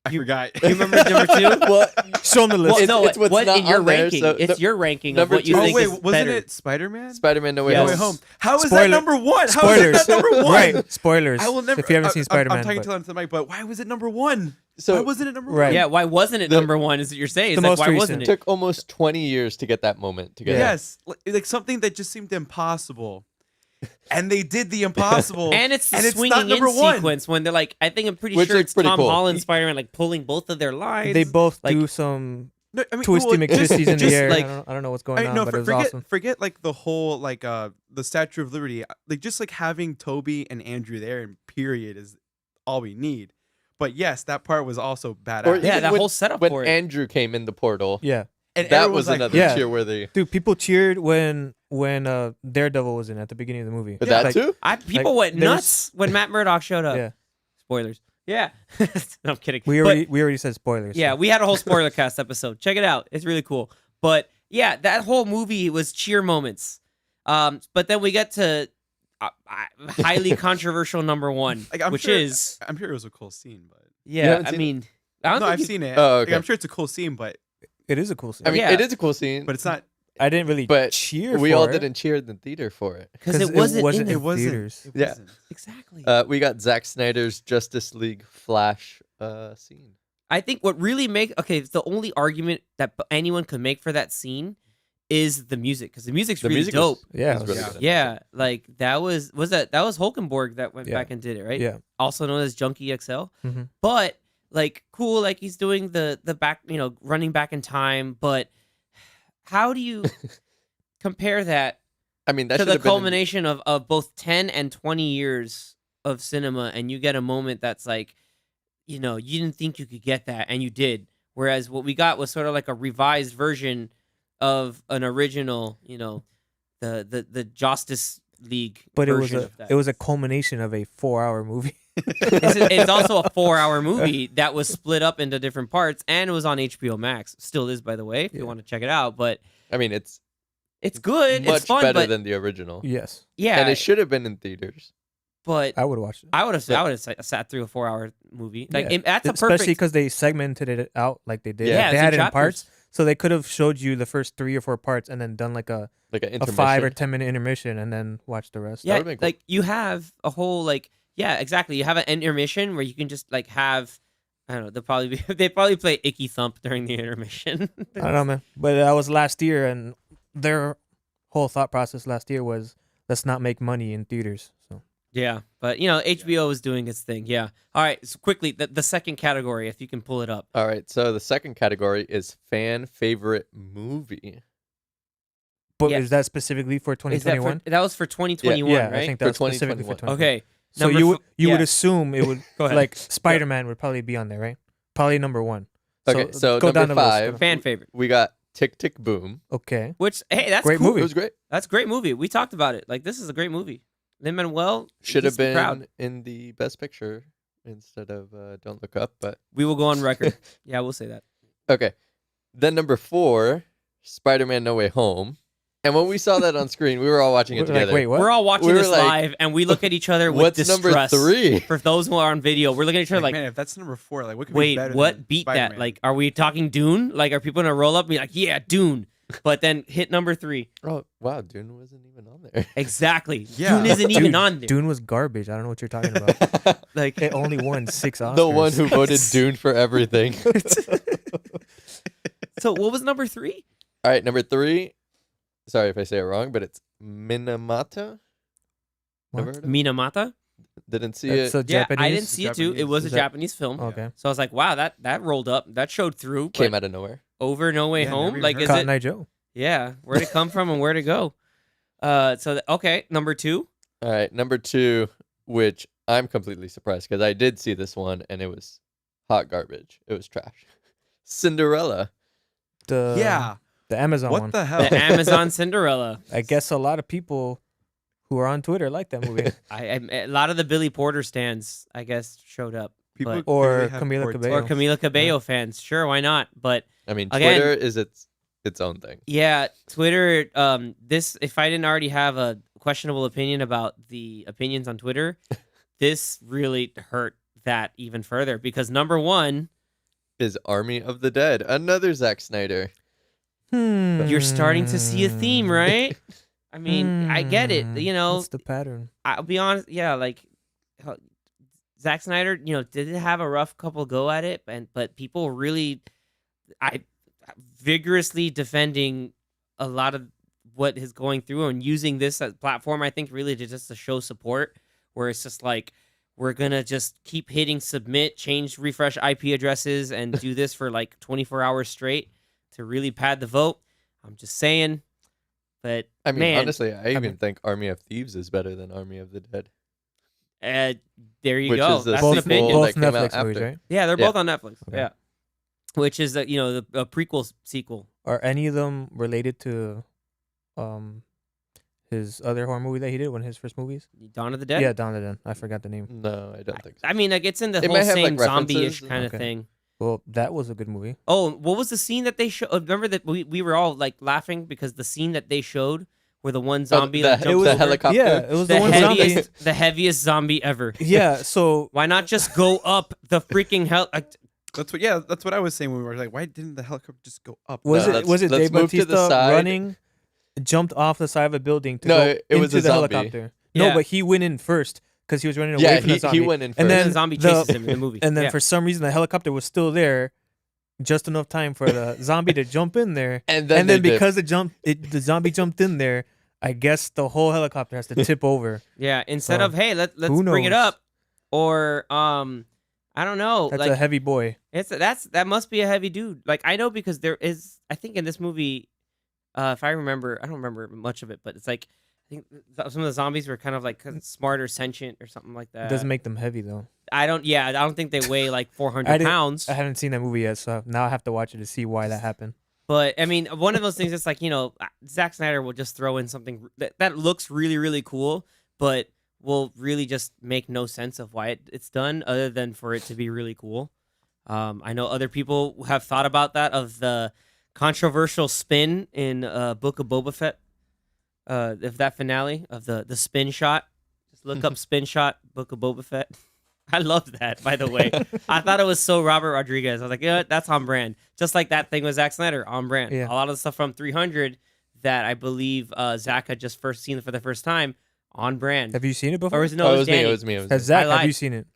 I forgot. You remember number 2? Well, show them the list. Well, It's- no, it's what's what not in your on there, ranking? so It's the- your ranking of number what you two- Oh think wait, is wasn't better. it Spider-Man? Spider-Man No Way Yes. No Home. Way Home. How is Spoiler- that number 1? How is spoilers. that number 1? Right, spoilers. I will never. If you haven't seen Spider-Man, I'm talking but to the mic, but why was it number 1? So why wasn't it number Right. 1? Yeah, why wasn't it The- number 1 is what you're saying. It's The like, most why recent. wasn't it it? took almost 20 years to get that moment together. Yes, like something that just seemed impossible, and they did the impossible. And it's the and it's not swinging in number 1. sequence when they're like, I think I'm pretty Which sure is it's pretty Tom cool. Holland, Spider-Man, like pulling both of their lines. they both like- do some No, I mean, twisty well, McTwisties in the just air. like- I don't know what's going I on, no, but it was forget awesome. forget like the whole like the Statue of Liberty, like just like having Toby and Andrew there and period is all we need. But yes, that part was also badass. Or Yeah, even that when- whole setup When for it. Andrew came in the portal, Yeah, and that everyone was like, another Yeah. cheer-worthy. dude, people cheered when Daredevil was in at the beginning of the movie. But Yeah, that like- too? People like, went there's- nuts when Matt Murdock showed up. Yeah, Spoilers. Yeah. No, I'm kidding. we But- already said spoilers. yeah, so. we had a whole spoiler cast episode. Check it out. It's really cool. But yeah, that whole movie was cheer moments. But then we get to highly controversial number 1, Like, I'm which sure, is I'm sure it was a cool scene, but yeah. haven't I seen it? mean, I don't no, think I've you- seen it. Oh, Like, okay. I'm sure it's a cool scene, but It is a cool scene. I mean, Yeah. it is a cool scene, it's not. I didn't really but cheer. we for all it, didn't cheer in the theater for it. because it wasn't, in in It wasn't. theaters. It Yeah. wasn't. exactly. We got Zack Snyder's Justice League Flash scene. I think what really the only argument that anyone could make for that scene is the music, because the music's The really music dope. Yeah, was it really yeah. good. Yeah, like that was Hulkenborg that went Yeah. back and did it, right? Yeah. Also known as Junkie XL. Mhm. But like cool, like he's doing the back, running back in time. But how do you compare that I mean, that to should the have been in- culmination of both 10 and 20 years of cinema, and you get a moment that's like, you didn't think you could get that, and you did. Whereas what we got was sort of like a revised version of an original, the Justice League But version of that. it was a culmination of a 4-hour movie. It's also a 4-hour movie that was split up into different parts, and it was on HBO Max. Still is, by the way, if you Yeah. want to check it out. But I mean, it's it's good. much It's fun. better But than the original. Yes, yeah, And it should have been in theaters. but I would watch it. I would have sat through a 4-hour movie. Like Yeah. that's a Especially perfect. because they segmented it out like they did. Yeah, they it's had in it in parts, chapters. so they could have showed you the first 3 or 4 parts and then done like a Like an intermission. 5 or 10 minute intermission and then watch the rest. Yeah, would've been cool. like you have a whole exactly. You have an intermission where you can just like have. I don't know. They probably play Icky Thump during the intermission. I don't know, man. But that was last year, and their whole thought process last year was let's not make money in theaters. So Yeah, but HBO was doing its thing. Yeah. All right. So quickly, the second category, if you can pull it up. All right, so the second category is fan favorite movie. but Yeah. is that specifically for Is that 2021? that was for 2021, Yeah, right? I think For that's specifically for 2021. 2021. Okay. So Number you would yeah. assume it would Go ahead. like Spider-Man would probably be on there, right? Probably number 1. Okay, so go number down the list. 5. fan favorite. We got Tick Tick Boom. Okay. Which that's Great cool. movie. It was great. That's a great movie. We talked about it. Like this is a great movie. Lin-Manuel Should have been proud. in the Best Picture instead of Don't Look Up, but We will go on record. Yeah, we'll say that. okay. Then number 4, Spider-Man No Way Home. And when we saw that on screen, we were all watching it We're together. like, wait, what? We're all watching We were this like, live, and we look at each other with What's number distress. 3? For those who are on video, we're looking at each other like, man, if that's number 4, like what could be wait, better what than beat that? Spider-Man? Like, are we talking Dune? Like, are people gonna roll up and be like, yeah, Dune? But then hit number 3. Oh, wow, Dune wasn't even on there. Exactly. Yeah. Dune isn't even on there. Dune was garbage. I don't know what you're talking about. Like, It only won 6 Oscars. The one who voted Dune for everything. so what was number 3? All right, number 3. Sorry if I say it wrong, but it's Minamata. What? Never heard of it? Minamata. Didn't see That's it. a Yeah, Japanese. I didn't see it too. It Japanese. was a Is that- Japanese film. Okay. So I was like, wow, that rolled up. That showed through. Came but out of nowhere. over No Way Yeah, Home. never Like, even is heard Cotton it? Eye Joe. Yeah, where'd it come from and where to go? Okay, number 2. All right, number 2, which I'm completely surprised because I did see this one and it was hot garbage. It was trash. Cinderella. yeah, The Amazon what one. the hell? The Amazon Cinderella. I guess a lot of people who are on Twitter like that movie. A lot of the Billy Porter stands, I guess, showed up. People but- Or clearly have Camila poor Cabello. taste. or Camila Cabello fans. Sure, why not? But I mean, Again- Twitter is its its own thing. Yeah, Twitter. This if I didn't already have a questionable opinion about the opinions on Twitter, this really hurt that even further because number one, Is Army of the Dead another Zack Snyder? you're starting to see a theme, right? I mean, I get it. You know, what's the pattern? I'll be honest. Yeah, like Zack Snyder, did have a rough couple go at it, but people really, I vigorously defending a lot of what is going through and using this as platform. I think really to show support, where it's just like we're gonna just keep hitting submit, change, refresh IP addresses, and do this for like 24 hours straight to really pad the vote. I'm just saying, but I mean, man, honestly, I even think Army of Thieves is better than Army of the Dead. There you Which go. is the That's sequel an opinion. Both that came out Netflix movies, after. right? Yeah, they're Yeah. both on Netflix. Okay. Yeah, which is a prequel sequel. Are any of them related to his other horror movie that he did, one of his first movies? Dawn of the Dead. Yeah, Dawn of the Dead. I forgot the name. No, I don't think so. I mean, like it's in the It whole might have, same like, zombie-ish references. kind of Okay. thing. Well, that was a good movie. Oh, what was the scene that they showed? Remember that we were all like laughing because the scene that they showed where the one zombie that the jumps over, helicopter. Yeah, it was the, the one heaviest, zombie. the heaviest zombie ever. Yeah, so Why not just go up the freaking hell? That's what I was saying when we were like, why didn't the helicopter just go up? was No, it let's- was it let's Dave move to the Bautista side. running, jumped off the side of a building to No, go it was into a the zombie. helicopter? Yeah. No, but he went in first because he was running away Yeah, from the he zombie. went in first. And And then the zombie the- chases him in the movie. And then Yeah. for some reason the helicopter was still there, just enough time for the zombie to jump in there. and then, And then they because the zombie jumped in there, I guess the whole helicopter has to tip over. Yeah, instead So, of hey, let's who bring it knows? up, or I don't know, That's like a heavy boy. that must be a heavy dude. Like I know because there is, I think in this movie, if I remember, I don't remember much of it, but it's like I think some of the zombies were kind of like smart or sentient or something like that. It doesn't make them heavy though. I don't think they weigh like 400 didn't- pounds. I haven't seen that movie yet, so now I have to watch it to see why that happened. But I mean, one of those things. It's like Zack Snyder will just throw in something that looks really really cool, but will really just make no sense of why it's done, other than for it to be really cool. I know other people have thought about that of the controversial spin in Book of Boba Fett, of that finale of the spin shot. Just look up spin shot Book of Boba Fett. I love that, by the way. I thought it was so Robert Rodriguez. I was like, yeah, that's on brand. Just like that thing with Zack Snyder, on brand. Yeah. A lot of the stuff from 300 that I believe Zach had just first seen for the first time, on brand. Have you seen it before? Or was it, Oh, no, it it was me. Danny. It was me. It was Has me. Zach? I Have you lied. seen it?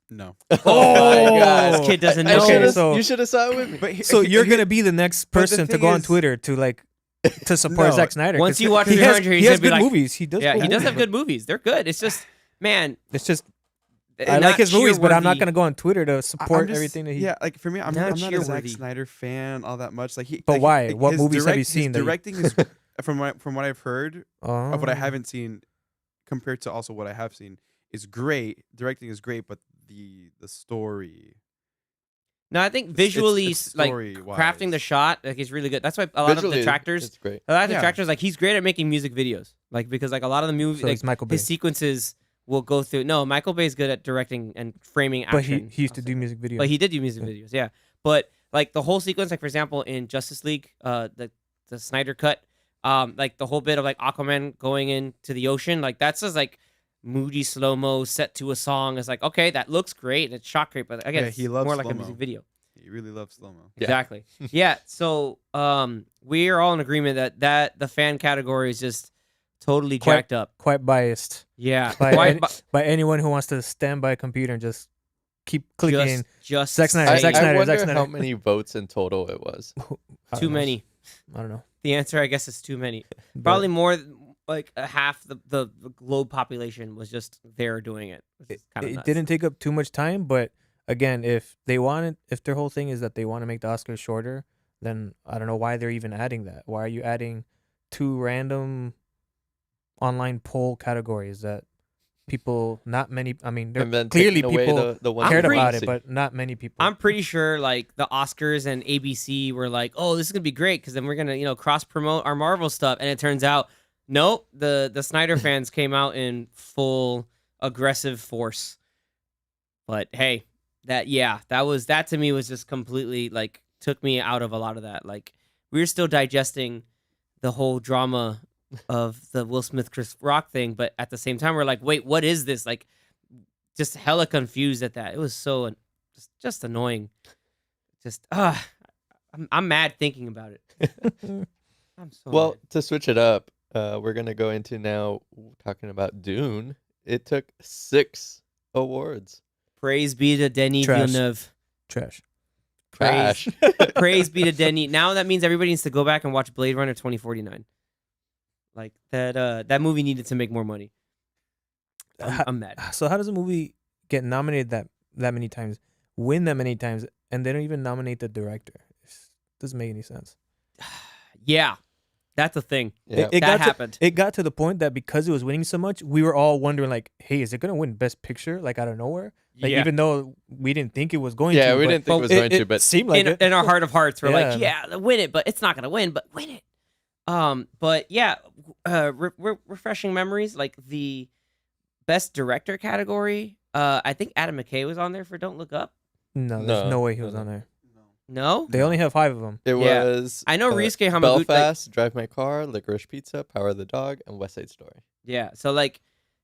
No. Oh my God. This kid doesn't I know. should've- So- you should have saw it with me. But So you're gonna be the next but the person to thing go on is- Twitter to support No, Zack Snyder. once 'cause you watch he 300, he he's has gonna be good like- movies. He does. Yeah, good he does have movies. good movies. They're good. It's just, man. It's just I not like his movies, but I'm not cheerworthy. gonna go on Twitter to I'm support just- everything that he. Yeah, like for me, I'm Not not a Zack cheerworthy. Snyder fan all that much. Like he. But like, why? like, What his movies have you his seen that you- directing is from what I've heard of what I Oh. haven't seen, compared to also what I have seen, is great. Directing is great, but the story. No, I think It's visually, like story-wise. crafting the shot, like he's really good. That's why a lot of Visually, detractors, it's great. a lot of Yeah. detractors, like he's great at making music videos, like because like a lot of the movies, So like it's Michael Bay. his sequences will go through. No, Michael Bay's good at directing and framing action. But he used to I'll do say. music videos. But he did do music videos, yeah. But like the whole sequence, like for example, in Justice League, the Snyder cut, like the whole bit of like Aquaman going into the ocean, like that's just like moody slow mo set to a song. It's like okay, that looks great and it's shot great, but again, Yeah, it's he loves more like a slow-mo. music video. He really loves slow mo. Yeah. Exactly. Yeah. So we are all in agreement that the fan category is just totally Quite- jacked up. Quite biased Yeah. by Quite any- by anyone who wants to stand by a computer and just keep clicking. just Zack Snyder, I, Zack I Snyder, wonder Zack Snyder. how many votes in total it was. I don't too know. many. I don't know. The answer, I guess, is too many. But Probably more like half the globe population was just there doing it. Which is kind of it nuts. didn't take up too much time, but again, if their whole thing is that they want to make the Oscars shorter, then I don't know why they're even adding that. Why are you adding two random online poll categories that people, not many, I mean, there And then clearly taking away people the ones cared that about we it, see. but not many people. I'm pretty sure like the Oscars and ABC were like, oh, this is gonna be great because then we're gonna cross promote our Marvel stuff, and it turns out nope, the Snyder fans came out in full aggressive force. But hey, that to me was just completely like took me out of a lot of that. Like we're still digesting the whole drama of the Will Smith Chris Rock thing, but at the same time we're like, wait, what is this? Like, just hella confused at that. It was so just annoying. Just I'm mad thinking about it. I'm so Well, mad. to switch it up, we're gonna go into now talking about Dune. It took 6 awards. Praise be to Denis Trash. Villeneuve. Trash. Praise, Trash. praise be to Denis. Now that means everybody needs to go back and watch Blade Runner 2049. Like that movie needed to make more money. I'm mad. So how does a movie get nominated that many times, win that many times, and they don't even nominate the director? It doesn't make any sense. Yeah, that's a thing. Yeah. It That got happened. To, it got to the point that because it was winning so much, we were all wondering like, hey, is it gonna win Best Picture like out of nowhere? Like Yeah. even though we didn't think it was going Yeah, to. we but didn't think it was it, going to, it but seemed like it. In our heart of hearts, we're like, Yeah. yeah, win it, but it's not gonna win, but win it. But yeah, refreshing memories, like the best director category. I think Adam McKay was on there for Don't Look Up. No, there's No, no way he no, was no. on there. No, They only have 5 of them. It Yeah. was. I know Ryusuke Hamaguchi, like- Belfast, Drive My Car, Licorice Pizza, Power of the Dog, and West Side Story. yeah. So like,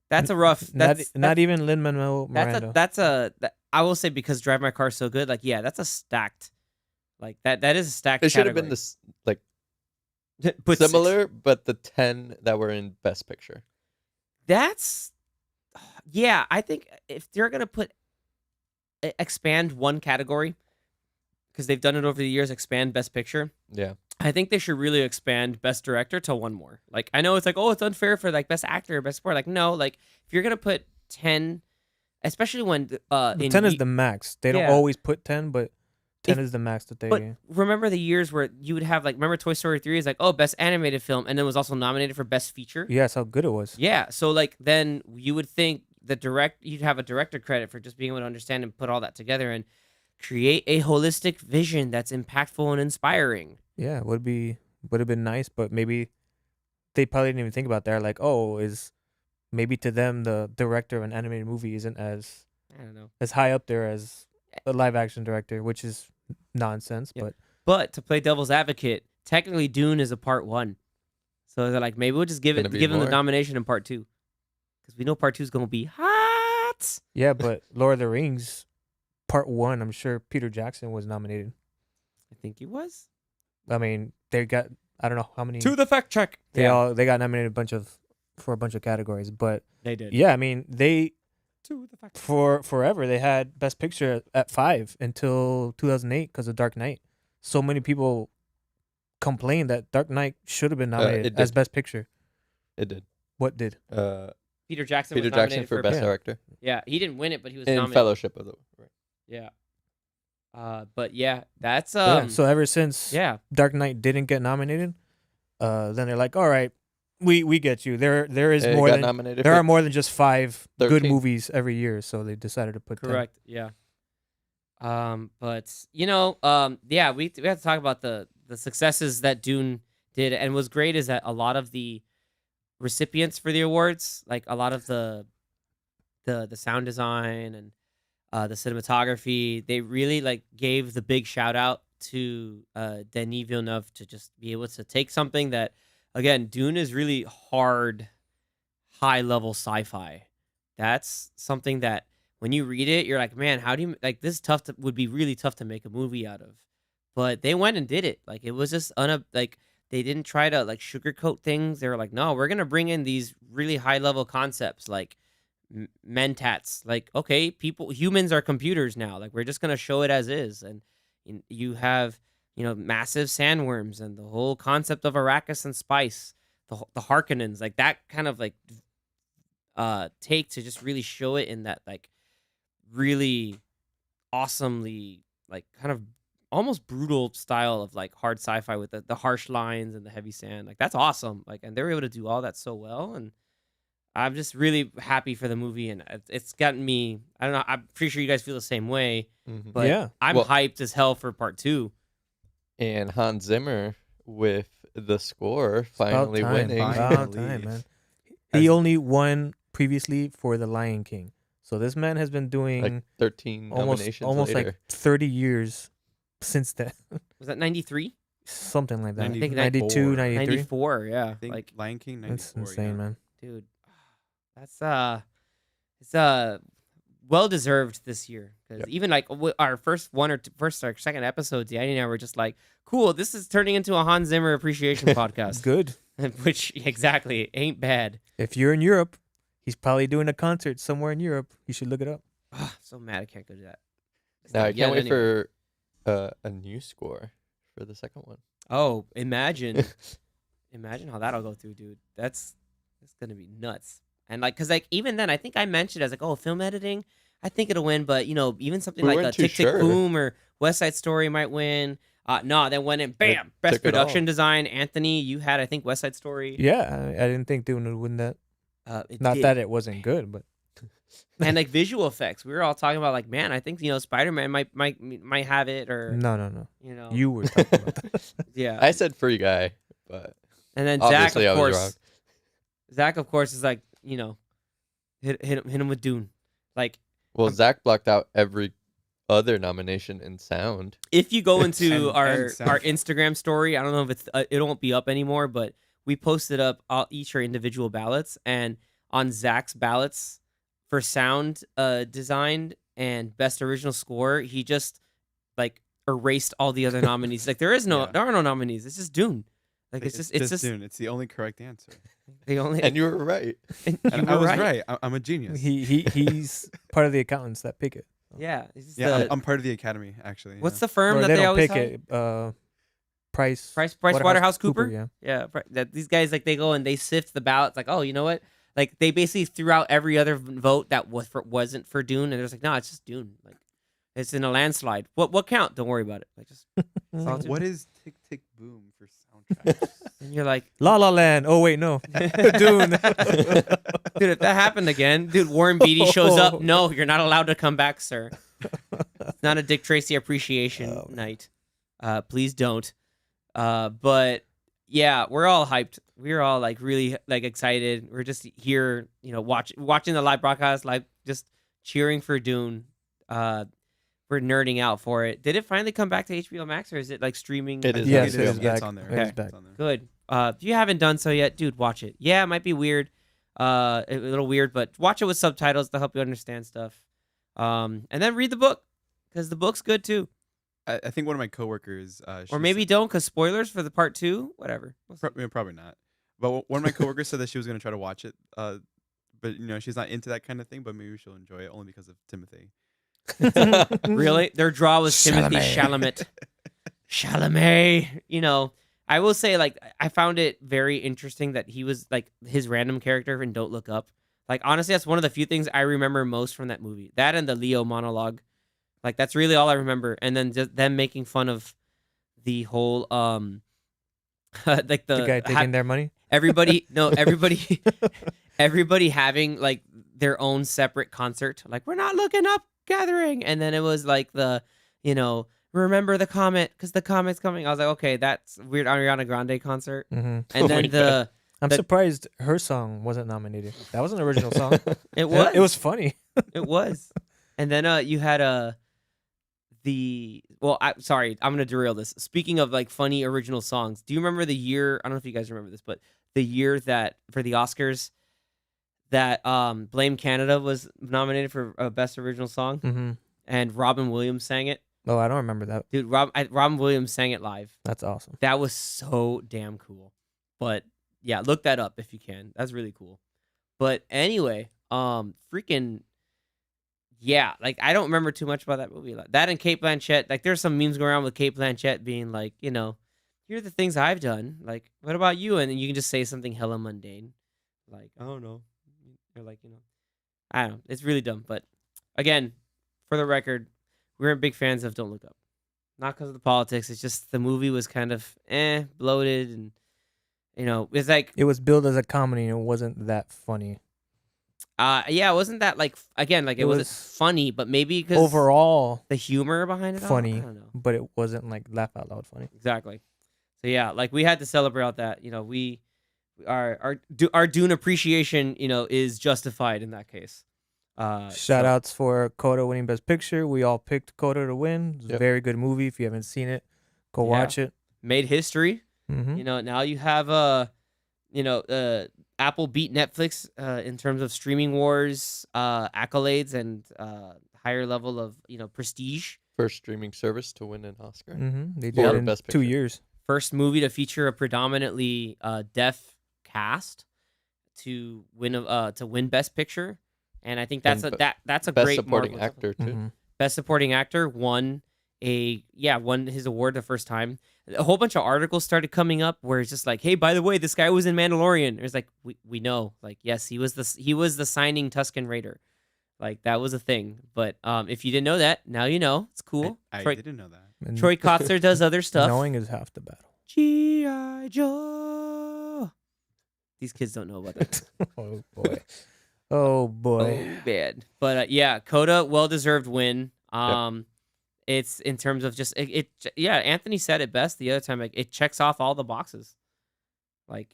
that's a rough. That's Not even Lin-Manuel Miranda. I will say, because Drive My Car is so good. Like, yeah, that's a stacked. Like that is a stacked. It should have been category. this like Put six. similar, but the 10 that were in Best Picture. That's, yeah. I think if they're gonna expand one category, because they've done it over the years, expand Best Picture. Yeah. I think they should really expand Best Director to one more. Like, I know it's like, oh, it's unfair for like Best Actor or Best Sport. Like, no, like if you're gonna put 10, especially when 10 is the max. They don't Yeah. always put 10, but 10 If- is the max that they. But remember the years where you would have like, remember Toy Story 3 is like, oh, Best Animated Film, and then was also nominated for Best Feature. Yeah, that's how good it was. Yeah, so like then you would think you'd have a director credit for just being able to understand and put all that together and create a holistic vision that's impactful and inspiring. Yeah, would have been nice, but maybe they probably didn't even think about that. Like, oh, is maybe to them the director of an animated movie isn't as I don't know. high up there as a live action director, which is nonsense. Yeah. But But to play devil's advocate, technically Dune is a part 1. So they're like, maybe we'll just give Gonna be them the more. nomination in part 2. Because we know part 2 is going to be hot. yeah, but Lord of the Rings Part 1, I'm sure Peter Jackson was nominated. I think he was. I mean, they got I don't know how many To the fact check. they got nominated for a bunch of categories, but They did. yeah, I mean they To the fact check. for forever they had Best Picture at 5 until 2008 because of Dark Knight. So many people complained that Dark Knight should have been nominated it as did. Best Picture. It did. What did? Peter Jackson Peter was Jackson nominated for Best Yeah. Director Yeah, he didn't win it, but he was in nominated. Fellowship of the. Right. Yeah. But yeah, that's Yeah. So ever since yeah. Dark Knight didn't get nominated, then they're like, all right, we get you. There is It more got than nominated there for are more than just 5 good 13. movies every year. So they decided to put 10. Correct. Yeah. But yeah, we have to talk about the successes that Dune did, and what's great is that a lot of the recipients for the awards, like a lot of the sound design and the cinematography, they really like gave the big shout out to Denis Villeneuve to just be able to take something that, again, Dune is really hard, high level sci-fi. That's something that when you read it, you're like, man, how do you like this? Is tough would be really tough to make a movie out of, but they went and did it. Like it was just like they didn't try to like sugarcoat things. They were like, no, we're gonna bring in these really high level concepts like mentats. Like, okay, humans are computers now. Like we're just gonna show it as is, and you have massive sandworms and the whole concept of Arrakis and spice, the Harkonnens, like that kind of like take to just really show it in that like really awesomely like kind of almost brutal style of like hard sci-fi with the harsh lines and the heavy sand. Like that's awesome. Like, and they were able to do all that so well, and I'm just really happy for the movie, and it's gotten me. I don't know. I'm pretty sure you guys feel the same way, Mhm. but Yeah. I'm Well- hyped as hell for part 2. And Hans Zimmer with the score finally About time. winning. About Finally. time, man. Has- He only won previously for The Lion King. So this man has been doing Like 13 almost nominations later. like 30 years since then. Was that 93? something like that. I think 92, 93. 94, yeah. I think Like, Lion King That's 94. insane, yeah. man. dude, that's it's well deserved this year because Yep. even like our first or second episodes, Yanni and I were just like, cool, this is turning into a Hans Zimmer appreciation podcast. Good. Which exactly ain't bad. If you're in Europe, he's probably doing a concert somewhere in Europe. You should look it up. So mad I can't go to that. It's Now not I can't yet wait anyway. for a new score for the second one. Oh, imagine how that'll go through, dude. That's gonna be nuts. And like, cause like even then, I think I mentioned as like, oh, film editing, I think it'll win. But you know, even something We like weren't a too Tick Tick sure. Boom or West Side Story might win. No, then went in, bam, best took it all. production design. Anthony, you had I think West Side Story. Yeah, I didn't think Dune would win that. It Not did. that it wasn't good, but And like visual effects, we were all talking about like, man, I think Spider-Man might have it or no. you know, You were talking about that. yeah. I said Free Guy, but And then obviously Zach, I of was course, Zach, of course, is like, you know, hit him with Dune. Like, well, Zach blocked out every other nomination in sound. if you go into And our soundtrack. Instagram story, I don't know if it's it won't be up anymore, but we posted up each our individual ballots, and on Zach's ballots for sound design and best original score, he just like erased all the other nominees. Like there Yeah. are no nominees. It's just Dune. Like it's just Dune. It's the only correct answer. the only. And you were right. and And you I were was right. I'm a genius. He's part of the accountants that pick it. Yeah. It's just Yeah, the- I'm part of the academy actually. what's yeah. the firm Or that they they don't always pick hire? it. Price Waterhouse Cooper. Yeah. Yeah, that these guys like they go and they sift the ballots. Like, oh, you know what? Like they basically threw out every other vote that wasn't for Dune, and they're just like, no, it's just Dune. Like it's in a landslide. What count? Don't worry about it. Like just it's all Dune. What is Tick Tick Boom for soundtrack? And you're like, La La Land. Oh wait, no. Dune. dude, if that happened again, dude, Warren Beatty shows up. No, you're not allowed to come back, sir. It's not a Dick Tracy appreciation night. Please don't. But yeah, we're all hyped. We're all like really like excited. We're just here, you know, watching the live broadcast, like just cheering for Dune. We're nerding out for it. Did it finally come back to HBO Max or is it like streaming? It is Yes, on it HBO is Yeah, it's back. on there. It is It's back. on there. Good. If you haven't done so yet, dude, watch it. Yeah, it might be weird. A little weird, but watch it with subtitles to help you understand stuff. And then read the book because the book's good too. I think one of my coworkers, Or maybe don't because spoilers for the part 2. Whatever. We'll see. probably not. But one of my coworkers said that she was gonna try to watch it. But you know she's not into that kind of thing. But maybe she'll enjoy it only because of Timothy. Really? Their draw was Timothy Chalamet. Chalamet. You know, I will say, like, I found it very interesting that he was, like, his random character in Don't Look Up. Like, honestly, that's one of the few things I remember most from that movie. That and the Leo monologue. Like, that's really all I remember. And then just them making fun of the whole, like, The guy taking their money. everybody having like their own separate concert, like we're not looking up gathering, and then it was like the, you know, remember the comet because the comet's coming. I was like, okay, that's weird Ariana Grande concert. Mm-hmm. And then God. I'm That- surprised her song wasn't nominated. That was an original song. it was It was funny. it was, and then you had sorry, I'm gonna derail this. Speaking of like funny original songs, do you remember the year? I don't know if you guys remember this, but the year that for the Oscars that Blame Canada was nominated for best original song, Mm-hmm. and Robin Williams sang it. Oh, I don't remember that. Dude, Robin Williams sang it live. That's awesome. That was so damn cool. But yeah, look that up if you can. That's really cool. But anyway, freaking yeah, like I don't remember too much about that movie. Like, that and Kate Blanchett, like there's some memes going around with Kate Blanchett being like, you know, here are the things I've done. Like, what about you? And then you can just say something hella mundane. Like, I don't know. You're like, you know, I don't know. It's really dumb. But again, for the record, we weren't big fans of Don't Look Up. Not because of the politics. It's just the movie was kind of bloated, and you know, it's like It was billed as a comedy and it wasn't that funny. yeah, it wasn't that like again like it wasn't was funny, but maybe because Overall the humor behind it all? funny, I don't know. but it wasn't like laugh out loud funny. Exactly. So yeah, like we had to celebrate that. You know, our Dune appreciation, you know, is justified in that case. Shout outs for Coda winning Best Picture. We all picked Coda to win. It's a Yep. very good movie. If you haven't seen it, go Yeah. watch it. made history. Mm-hmm. You know, now you have Apple beat Netflix in terms of streaming wars, accolades, and higher level of prestige. First streaming service to win an Oscar. Mm-hmm. They For did it in Best 2 Picture. years. First movie to feature a predominantly deaf cast to win Best Picture, and I think that's And that's a Best great supporting marvel. actor too. Mm-hmm. Best supporting actor won his award the first time. A whole bunch of articles started coming up where it's just like, hey, by the way, this guy was in Mandalorian. It's like we know, like, yes, he was the signing Tusken Raider, like that was a thing. But if you didn't know that, now you know. It's cool. I Troy, didn't know that. And Troy Kotzer does other stuff. knowing is half the battle. G.I. Joe. These kids don't know about that. Oh boy. Oh boy. Oh, bad. But yeah, Coda, well-deserved win. It's in terms of just Anthony said it best the other time. Like, it checks off all the boxes. Like,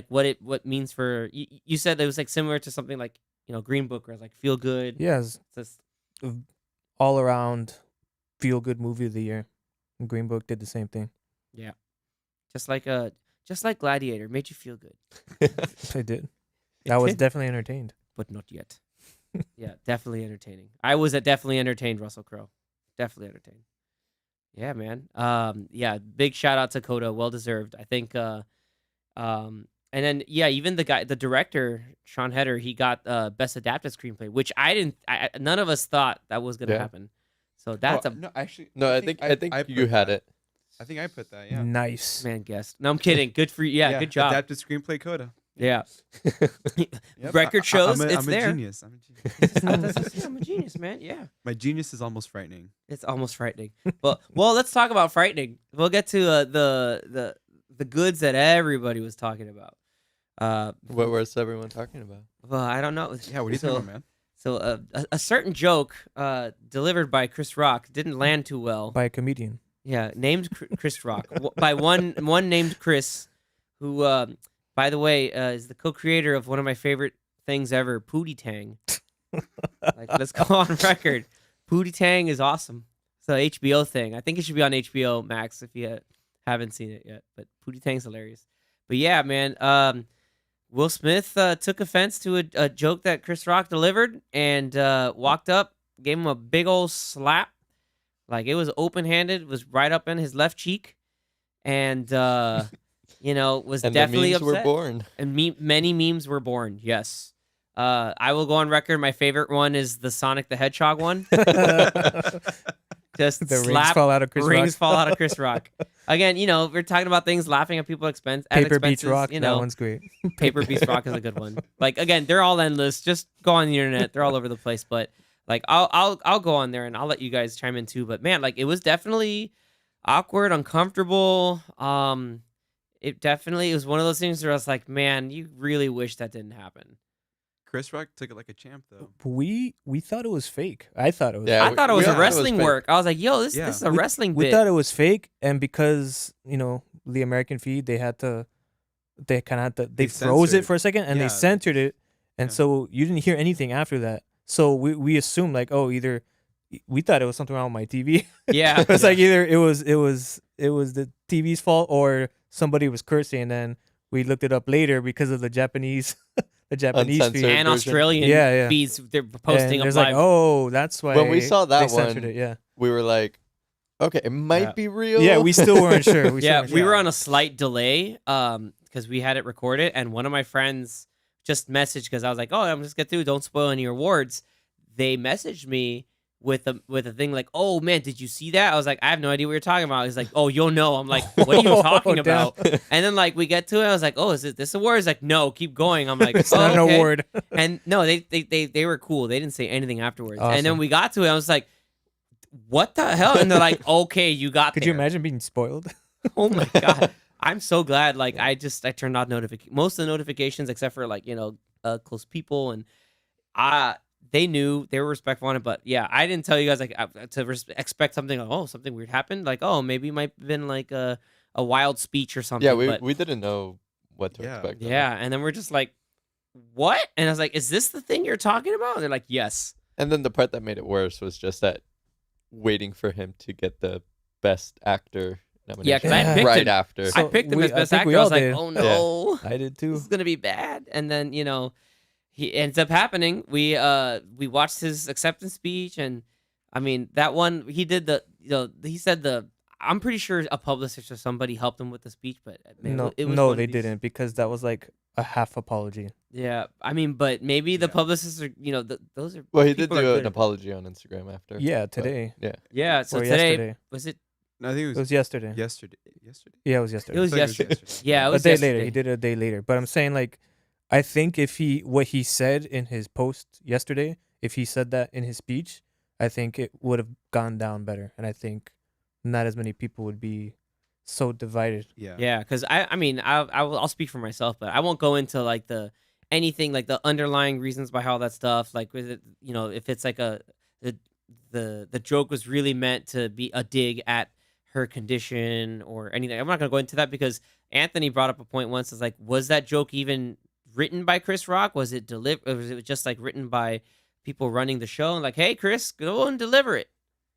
what means for you said it was like similar to something like Green Book, where it's like feel good. Yes. It's just, All around feel good movie of the year. Green Book did the same thing. just like Gladiator made you feel good, They did. I was definitely entertained. but not yet. Yeah, definitely entertaining. I was definitely entertained. Russell Crowe, definitely entertained. Yeah, man. Yeah, big shout out to Coda, well deserved. I think. And then even the director Sean Heder, he got best adapted screenplay, which none of us thought that was gonna Yeah. happen. So that's no, actually. No, I think you put had that. it. I think I put that. Yeah. Nice. man guessed. No, I'm kidding. Good for you. Yeah, good job. Adapted screenplay Coda. Yeah. Yep. Record shows I'm it's a there. Genius. I'm a genius. I'm a genius, man. Yeah. My genius is almost frightening. It's almost frightening. Well, let's talk about frightening. We'll get to the goods that everybody was talking about. What was everyone talking about? Well, I don't know. Yeah. What are you talking about, man? So a certain joke delivered by Chris Rock didn't land too well. By a comedian. Yeah, named Chris Rock by one named Chris, who by the way is the co-creator of one of my favorite things ever, Pootie Tang. Like, let's go on record. Pootie Tang is awesome. It's an HBO thing. I think it should be on HBO Max if you haven't seen it yet. But Pootie Tang's hilarious. But yeah, man. Will Smith took offense to a joke that Chris Rock delivered and walked up, gave him a big old slap. Like, it was open-handed, was right up in his left cheek, and was And definitely the memes upset. were born. And many memes were born. Yes. I will go on record. My favorite one is the Sonic the Hedgehog one. Just The slap, rings fall out of Chris rings Rock. fall out of Chris Rock. Again, we're talking about things, laughing at people at Paper Beats expenses. Rock. That one's great. Paper Beats Rock is a good one. Like, again, they're all endless. Just go on the internet. They're all over the place. But like, I'll go on there and I'll let you guys chime in too. But man, like, it was definitely awkward, uncomfortable. It was one of those things where I was like, man, you really wish that didn't happen. Chris Rock took it like a champ, though. We thought it was fake. I thought it was. Yeah, I thought it was we a thought it was wrestling fake. work. I was like, yo, this Yeah. is a wrestling We bit. thought it was fake, and because the American feed, they froze censored. it for a second, and Yeah. they centered it, and Yeah. so you didn't hear anything after that. So we assumed, like, either we thought it was something wrong with my TV. Yeah. It was like either it was the TV's fault or somebody was cursing, and then we looked it up later because of the Japanese Uncensored feed. And version. Australian Yeah. feeds, they're And posting up there's live. like, that's why When we saw that they censored one, it. Yeah, We were like, okay, it might Yeah. be real. yeah, we still weren't sure. We were on a slight delay because we had it recorded, and one of my friends just messaged because I was like, oh, I'm just get through, don't spoil any awards. They messaged me with a thing like, oh man, did you see that? I was like, I have no idea what you're talking about. He's like, oh, you'll know. I'm like, what are you talking Oh, damn. about? And then like we get to it, I was like, oh, is it this award? He's like, no, keep going. I'm like, It's oh, not an okay. award. And no, they were cool. They didn't say anything afterwards. And then Awesome. we got to it. I was like, what the hell? And they're like, okay, you got Could there. you imagine being spoiled? Oh my god, I'm so glad. Like, I turned off most of the notifications except for like close people, and they knew, they were respectful on it. But yeah, I didn't tell you guys like expect something like, oh, something weird happened. Like, oh, maybe it might have been like a wild speech or something. Yeah, but, we didn't know what to Yeah. expect. yeah, and then we're just like, what? And I was like, is this the thing you're talking about? And they're like, yes. And then the part that made it worse was just that waiting for him to get the best actor Yeah, because I nomination picked right him. after. I So picked him we- as I best think actor. we I all was like, did. oh no, I did this too. is gonna be bad. And then he ends up happening. We watched his acceptance speech, and I mean that one he did he said I'm pretty sure a publicist or somebody helped him with the speech, but man, No, it was no, one they of these. didn't because that was like a half apology. Yeah, I mean, but maybe the Yeah. publicists are those are Well, he did people are do an good. apology on Instagram after. Yeah, but, today yeah. Yeah, so or today yesterday. was it? No, I think It was yesterday. yesterday. Yesterday. Yeah, it was It yesterday. was I thought yesterday. Yeah, it A was day yesterday. later. He did it a day later. But I'm saying like, I think if what he said in his post yesterday, if he said that in his speech, I think it would have gone down better, and I think not as many people would be so divided. Yeah. Yeah, because I mean, I'll speak for myself, but I won't go into like anything like the underlying reasons behind all that stuff. Like, with it, if it's like the the joke was really meant to be a dig at her condition or anything. I'm not gonna go into that because Anthony brought up a point once. It's like, was that joke even written by Chris Rock? Was it or was it just like written by people running the show? And like, hey, Chris, go and deliver it.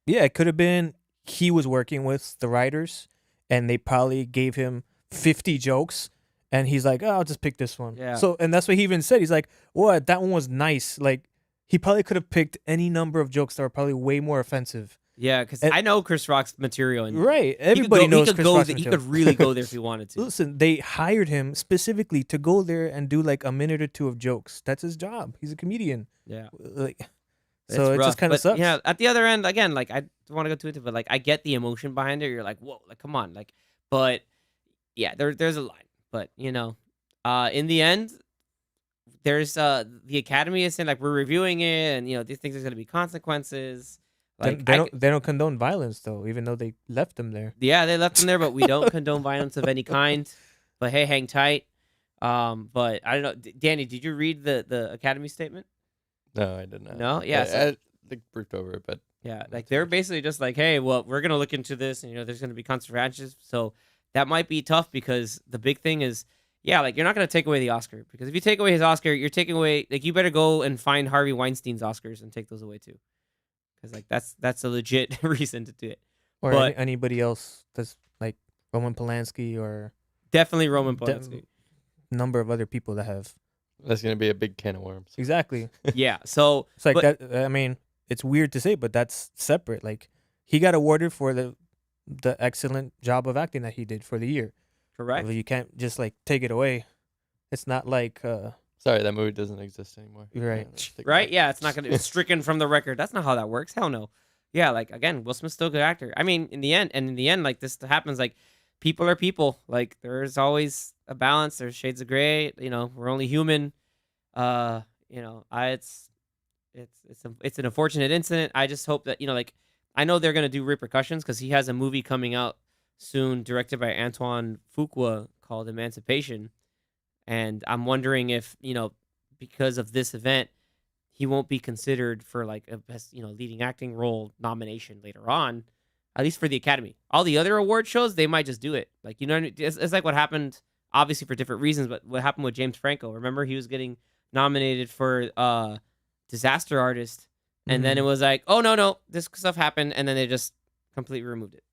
Yeah, it could have been he was working with the writers, and they probably gave him 50 jokes, and he's like, "Oh, I'll just pick this one." Yeah. So, and that's what he even said. He's like, "What? That one was nice." Like, he probably could have picked any number of jokes that were probably way more offensive. Yeah, because And- I know Chris Rock's material, and Right? he could Everybody go- knows he could Chris go Rock's th- he material. could really go there if he wanted to. Listen, they hired him specifically to go there and do like a minute or two of jokes. That's his job. He's a comedian. Yeah. Like, so it rough, just kind of but, sucks. Yeah, at the other end, again, like I don't want to go too into, but like I get the emotion behind it. You're like, whoa, like come on, like, but yeah, there's a line, but in the end, there's the Academy is saying like we're reviewing it, and these things are going to be consequences. Like They don't condone violence though, even though they left him there. yeah, they left him there, but we don't condone violence of any kind. But hey, hang tight. But I don't know, Danny, did you read the Academy statement? No, I did not. No? Yeah, I, so- I like briefed over it, but Yeah, Not like too they're much. basically just like, hey, well, we're gonna look into this, and there's gonna be consequences. So that might be tough because the big thing is, yeah, like you're not gonna take away the Oscar because if you take away his Oscar, you're taking away like you better go and find Harvey Weinstein's Oscars and take those away too, because like that's a legit reason to do it. Or But- anybody else that's like Roman Polanski or Definitely Roman De- Polanski. number of other people that have. that's gonna be a big can of worms. Exactly. Yeah, so It's like But- that. I mean, it's weird to say, but that's separate. Like he got awarded for the excellent job of acting that he did for the year. correct. You can't just like take it away. It's not like Sorry, that movie doesn't exist anymore. Right. let's take it Right? back. Yeah, it's not gonna it's stricken from the record. That's not how that works. Hell no. Yeah, like again, Will Smith's still a good actor. I mean, in the end, like this happens. Like people are people. Like there's always a balance. There's shades of gray. We're only human. It's an unfortunate incident. I just hope that like I know they're gonna do repercussions because he has a movie coming out soon, directed by Antoine Fuqua called Emancipation, and I'm wondering if because of this event, he won't be considered for like a best leading acting role nomination later on, at least for the Academy. All the other award shows, they might just do it. Like what I mean? It's like what happened, obviously for different reasons, but what happened with James Franco? Remember he was getting nominated for Disaster Artist, and then it was like, oh no, this stuff happened, and then they just completely removed it.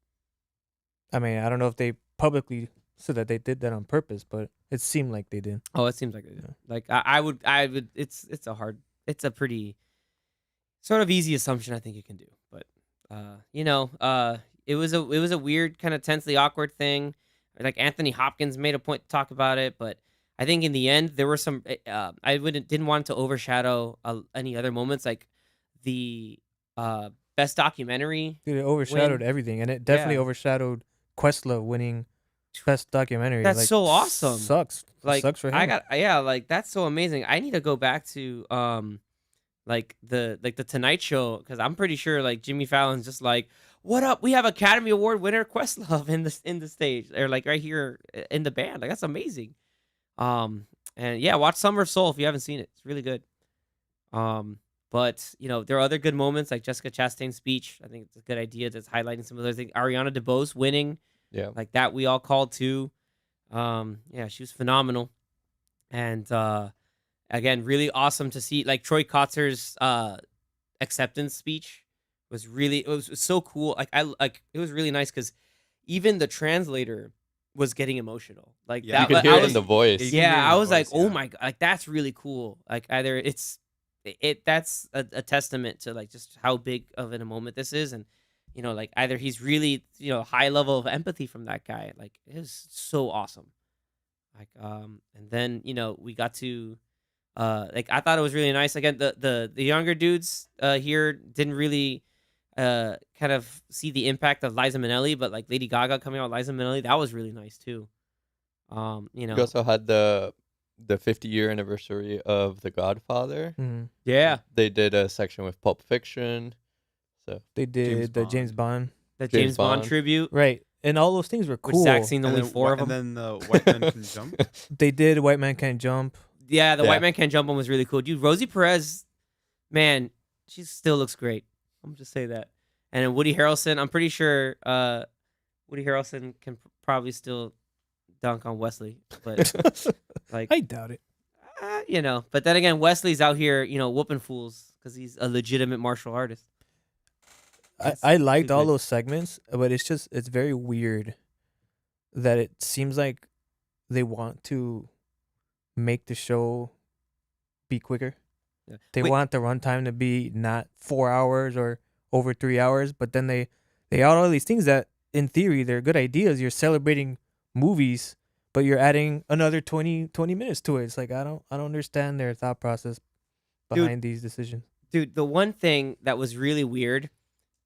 I mean, I don't know if they publicly said that they did that on purpose, but it seemed like they did. Oh, it seems like it. Yeah. Like I would. It's a pretty sort of easy assumption I think you can do, but it was a weird kind of tensely awkward thing. Like Anthony Hopkins made a point to talk about it, but I think in the end there were some. I didn't want it to overshadow any other moments, like the best documentary. Dude, it overshadowed When- everything, and it definitely Yeah. overshadowed Questlove winning best documentary. That's Like, so awesome. Sucks. Like Sucks for him. like that's so amazing. I need to go back to like the Tonight Show because I'm pretty sure like Jimmy Fallon's just like, what up? We have Academy Award winner Questlove in the stage or like right here in the band. Like that's amazing. And yeah, watch Summer of Soul if you haven't seen it. It's really good. But there are other good moments like Jessica Chastain's speech. I think it's a good idea that's highlighting some of those things. Ariana DeBose winning. Yeah. Like that we all called too. Yeah, she was phenomenal. And again, really awesome to see like Troy Kotzer's acceptance speech was really it was so cool. Like it was really nice because even the translator was getting emotional. Like Yeah, You that, could hear I it in was, the voice. You can hear it yeah, in I the was like, voice, oh yeah. my god, like that's really cool. Like either that's a testament to like just how big of a moment this is, and like either he's really high level of empathy from that guy. Like it is so awesome. Like and then we got to like I thought it was really nice. Again, the younger dudes here didn't really kind of see the impact of Liza Minnelli, but like Lady Gaga coming out with Liza Minnelli, that was really nice too. You We know, also had the 50-year anniversary of The Godfather. Mhm. yeah, They did a section with Pulp Fiction. So They did the James Bond. the James James Bond Bond. tribute, Right. And all those things were which Zach cool. seen And only then, four of them. and then White Men Can Jump. They did White Man Can't Jump. Yeah, the Yeah. White Man Can't Jump one was really cool. Dude, Rosie Perez, man, she still looks great. I'm just say that. And then Woody Harrelson, I'm pretty sure Woody Harrelson can probably still dunk on Wesley, but like I doubt it. But then again, Wesley's out here, whooping fools because he's a legitimate martial artist. I liked too all good. those segments, but it's very weird that it seems like they want to make the show be quicker. Yeah. They Wait, want the runtime to be not 4 hours or over 3 hours, but then they add all these things that in theory they're good ideas. You're celebrating movies, but you're adding another 20 minutes to it. It's like I don't understand their thought process behind these decisions. dude, the one thing that was really weird,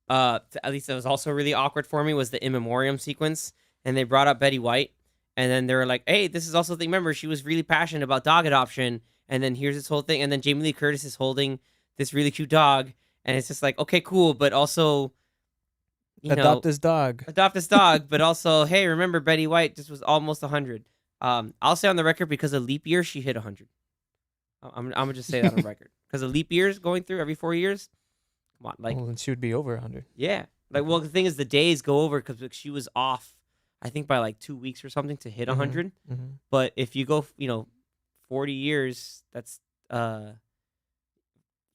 at least that was also really awkward for me, was the in memoriam sequence. And they brought up Betty White, and then they were like, "Hey, this is also the thing. Remember, she was really passionate about dog adoption." And then here's this whole thing, and then Jamie Lee Curtis is holding this really cute dog, and it's just like, okay, cool, but also, Adopt this dog. adopt this dog, but also, hey, remember Betty White just was almost 100. I'll say on the record because of leap year, she hit 100. I'm gonna just say that on record because of leap years going through every 4 years. Come on, like Well, then she would be over 100. yeah, like well, the thing is the days go over because she was off, I think by like 2 weeks or something to hit 100. Mm-hmm. But if you go, 40 years, that's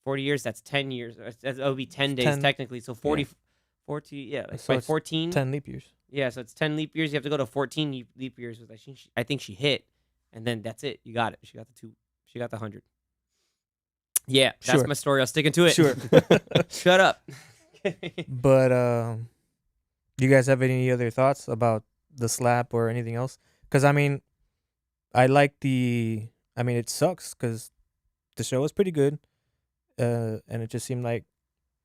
40 years, that's 10 years. That would be 10 days 10, technically. So 40, 40, yeah, like So by it's 14. 10 leap years. Yeah, so it's 10 leap years. You have to go to 14 leap years. Which I think she hit, and then that's it. You got it. She got the 2. She got the 100. Yeah, that's Sure. my story. I'm sticking to it. Sure. Shut up. But do you guys have any other thoughts about the slap or anything else? Because I mean, it sucks because the show was pretty good, and it just seemed like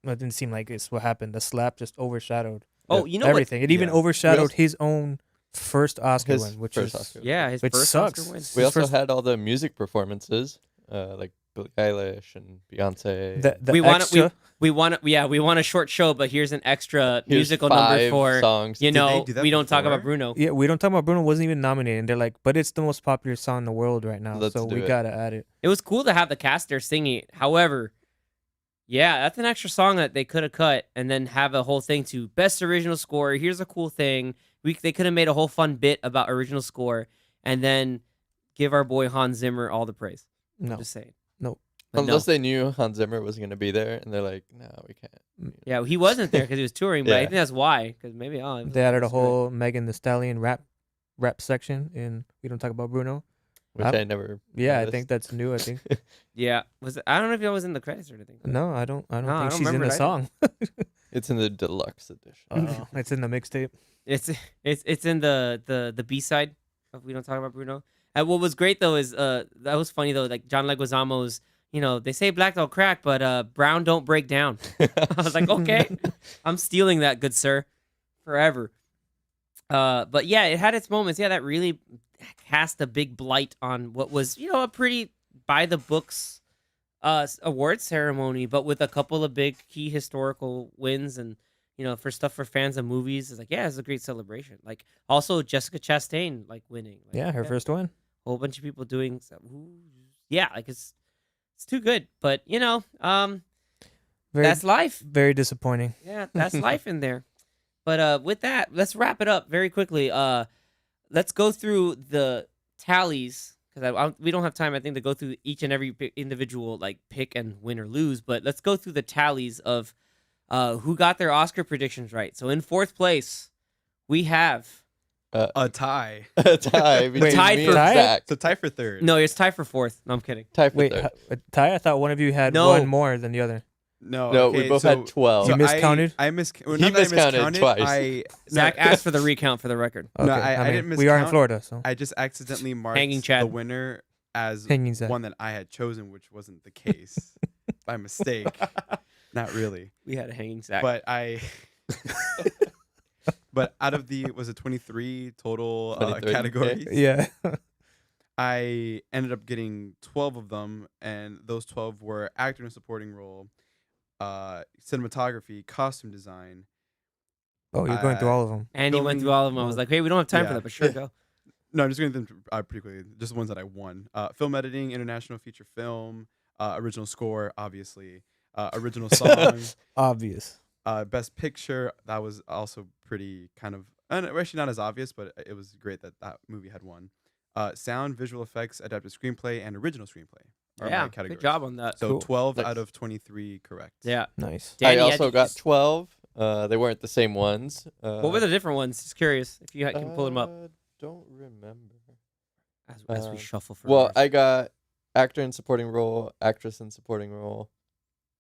it didn't seem like it's what happened. The slap just overshadowed Oh, you know what? everything. It even Yeah. overshadowed his own first Oscar His win, which first is Oscar. Yeah, his which first sucks. Oscar win. We His also first- had all the music performances, like Billie Eilish and Beyonce. the We want extra. we want a short show, but here's an extra Here's musical number 5 for songs. you Did they know do that we don't talk before? about Bruno. Yeah, we don't talk about Bruno. Wasn't even nominated. And they're like, but it's the most popular song in the world right now, Let's so do we it. gotta add it. It was cool to have the cast there singing it. However, yeah, that's an extra song that they could have cut and then have a whole thing to best original score. Here's a cool thing. They could have made a whole fun bit about original score and then give our boy Hans Zimmer all the praise. No, I'm just saying. no. But no. Unless they knew Hans Zimmer was going to be there, and they're like, no, we can't. Yeah, he wasn't there because he was touring, but I Yeah. think that's why. Because maybe They added a whole Megan Thee Stallion rap section in We Don't Talk About Bruno. Which I've- I never. Yeah, I noticed. think that's new. I think Yeah, I don't know if it was in the credits or anything. no, I don't No, I think don't she's in remember the it song. It's in the deluxe edition. It's in the mixtape. It's in the B side of We Don't Talk About Bruno. And what was great though is that was funny though, like John Leguizamo's, they say black don't crack, but brown don't break down. I was like, okay, I'm stealing that, good sir, forever. But yeah, it had its moments. Yeah, that really cast a big blight on what was, a pretty by the books award ceremony, but with a couple of big key historical wins and for stuff for fans of movies. It's like, yeah, it's a great celebration. Like also Jessica Chastain like winning. Like, Yeah, her first one. whole bunch of people doing stuff. Yeah, like it's too good. But Very, that's life. very disappointing. Yeah, that's life in there. But with that, let's wrap it up very quickly. Let's go through the tallies because we don't have time, I think, to go through each and every individual like pick and win or lose. But let's go through the tallies of who got their Oscar predictions right. So in fourth place, we have A tie. a tie between tied me for- and Tie? Zach. It's a tie for third. no. It's tied for fourth. No, I'm kidding. Tie for Wait, third. Ty, I thought one of you had No. one more than the other. No, No, okay, we both so, had 12. You miscounted? I He miscounted miscounted twice. Zach asked for the recount for the record. No, Okay, I mean, didn't we are in miscount. Florida, so I just accidentally marked Hanging Chad. the winner as hanging Zach. one that I had chosen, which wasn't the case by mistake. Not really, We had a hanging Zach. but but out of the was it 23 total 23, categories? Yeah. I ended up getting 12 of them, and those 12 were actor in a supporting role, cinematography, costume design. Oh, you're going through all of them. and he went filming- through all of them. I was like, hey, we don't have time for Yeah. that, but sure, go. No, I'm just going through them pretty quickly. Just the ones that I won. Film editing, international feature film, original score, obviously, original song, Obvious. best picture. That was also pretty kind of actually not as obvious, but it was great that that movie had won. Sound, visual effects, adapted screenplay, and original screenplay are Yeah, my categories. good job on that. So Cool. 12 Nice. out of 23 correct. Yeah. Nice. Danny, I had also to got use- 12. They weren't the same ones. What were the different ones? Just curious if you can pull them up Don't remember. as we shuffle for. Well, ours. I got actor in supporting role, actress in supporting role,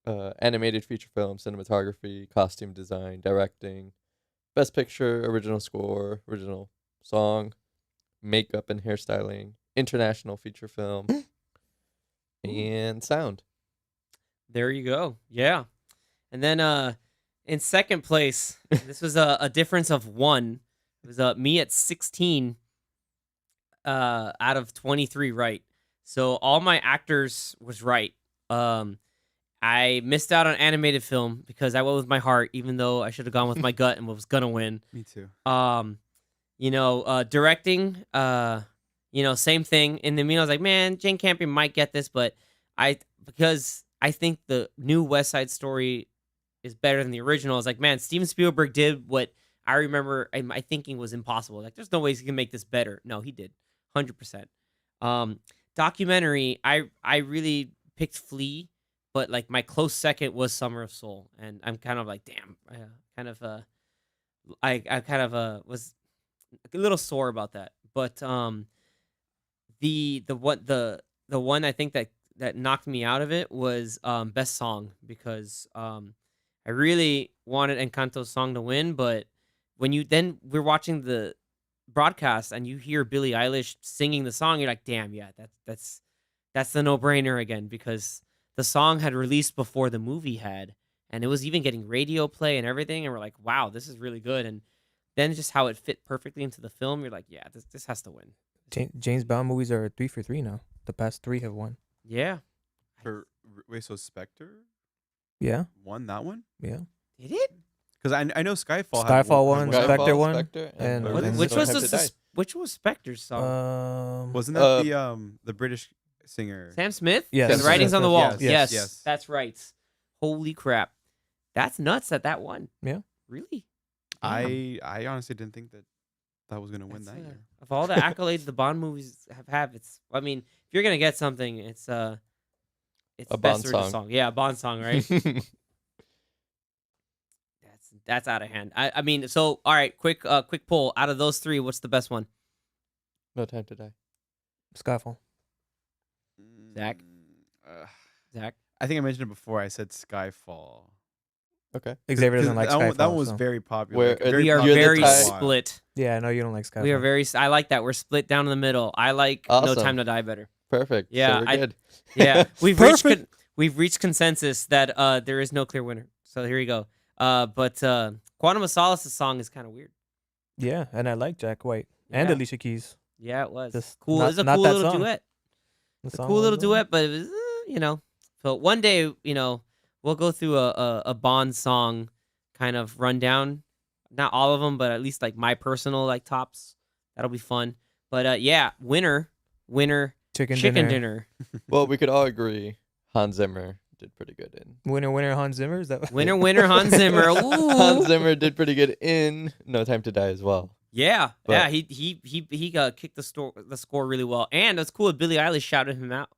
animated feature film, cinematography, costume design, directing, best picture, original score, original song, makeup and hairstyling, international feature film, and sound. There you go. Yeah. And then in second place, this was a difference of 1. It was me at 16 out of 23 right. So all my actors was right. I missed out on animated film because I went with my heart, even though I should have gone with my gut and was gonna win. Me too. Directing, same thing. And then I was like, man, Jane Campion might get this, but because I think the new West Side Story is better than the original. I was like, man, Steven Spielberg did what I remember my thinking was impossible. Like, there's no way he can make this better. No, he did, 100%. Documentary, I really picked Flea, but like my close second was Summer of Soul, and I'm kind of like, damn, I kind of was a little sore about that. But the one I think that knocked me out of it was best song, because I really wanted Encanto's song to win, but when we're watching the broadcast and you hear Billie Eilish singing the song, you're like, damn, yeah, that's the no-brainer again, because the song had released before the movie had, and it was even getting radio play and everything, and we're like, wow, this is really good. And then just how it fit perfectly into the film, you're like, yeah, this has to win. James Bond movies are 3 for 3 now. The past 3 have won. Yeah. Wait, so Spectre Yeah. won that one? Yeah. Did it? Because I know Skyfall. had Skyfall one. won, Had Spectre Skyfall, won, Spectre, and- What- and Which No was Time to Die. which was Spectre's song? Wasn't that the British singer? Sam Smith? Yes. The writing's Sam on the Smith, wall. yes, Yes, yes. that's right. Holy crap. That's nuts that won. Yeah. Really? I honestly didn't think that was gonna win That's, that year. Of all the accolades the Bond movies have, I mean, if you're gonna get something, it's A best Bond original song. Yeah, a Bond song, right? That's out of hand. I mean, so all right, quick poll. Out of those 3, what's the best one? No Time to Die. Skyfall. Zach? Uh, Zach? I think I mentioned it before. I said Skyfall. Okay. Xavier doesn't 'Cause like that Skyfall. one, that one was so- very popular. Where like, it- We are You're the very type- split. Yeah, I know you don't like Skyfall. We are very. I like that. We're split down in the middle. I like No Awesome. Time to Die better. Perfect. So Yeah, we're good. Yeah, we've Perfect. reached consensus that there is no clear winner. So here you go. But Quantum of Solace's song is kind of weird. Yeah, and I like Jack White and Yeah. Alicia Keys. Yeah, it was Just cool. not- It's a not cool that little song. duet. The It's a song cool was little good. duet, but it was, So one day, we'll go through a Bond song kind of rundown. Not all of them, but at least like my personal like tops. That'll be fun. But yeah, winner, Chicken chicken dinner. dinner. Well, we could all agree Hans Zimmer did pretty good in. Winner, Hans Zimmer. Is that Winner, Hans Zimmer. Ooh. Hans Zimmer did pretty good in No Time to Die as well. Yeah, But- he kicked the score really well, and it's cool. Billie Eilish shouted him out.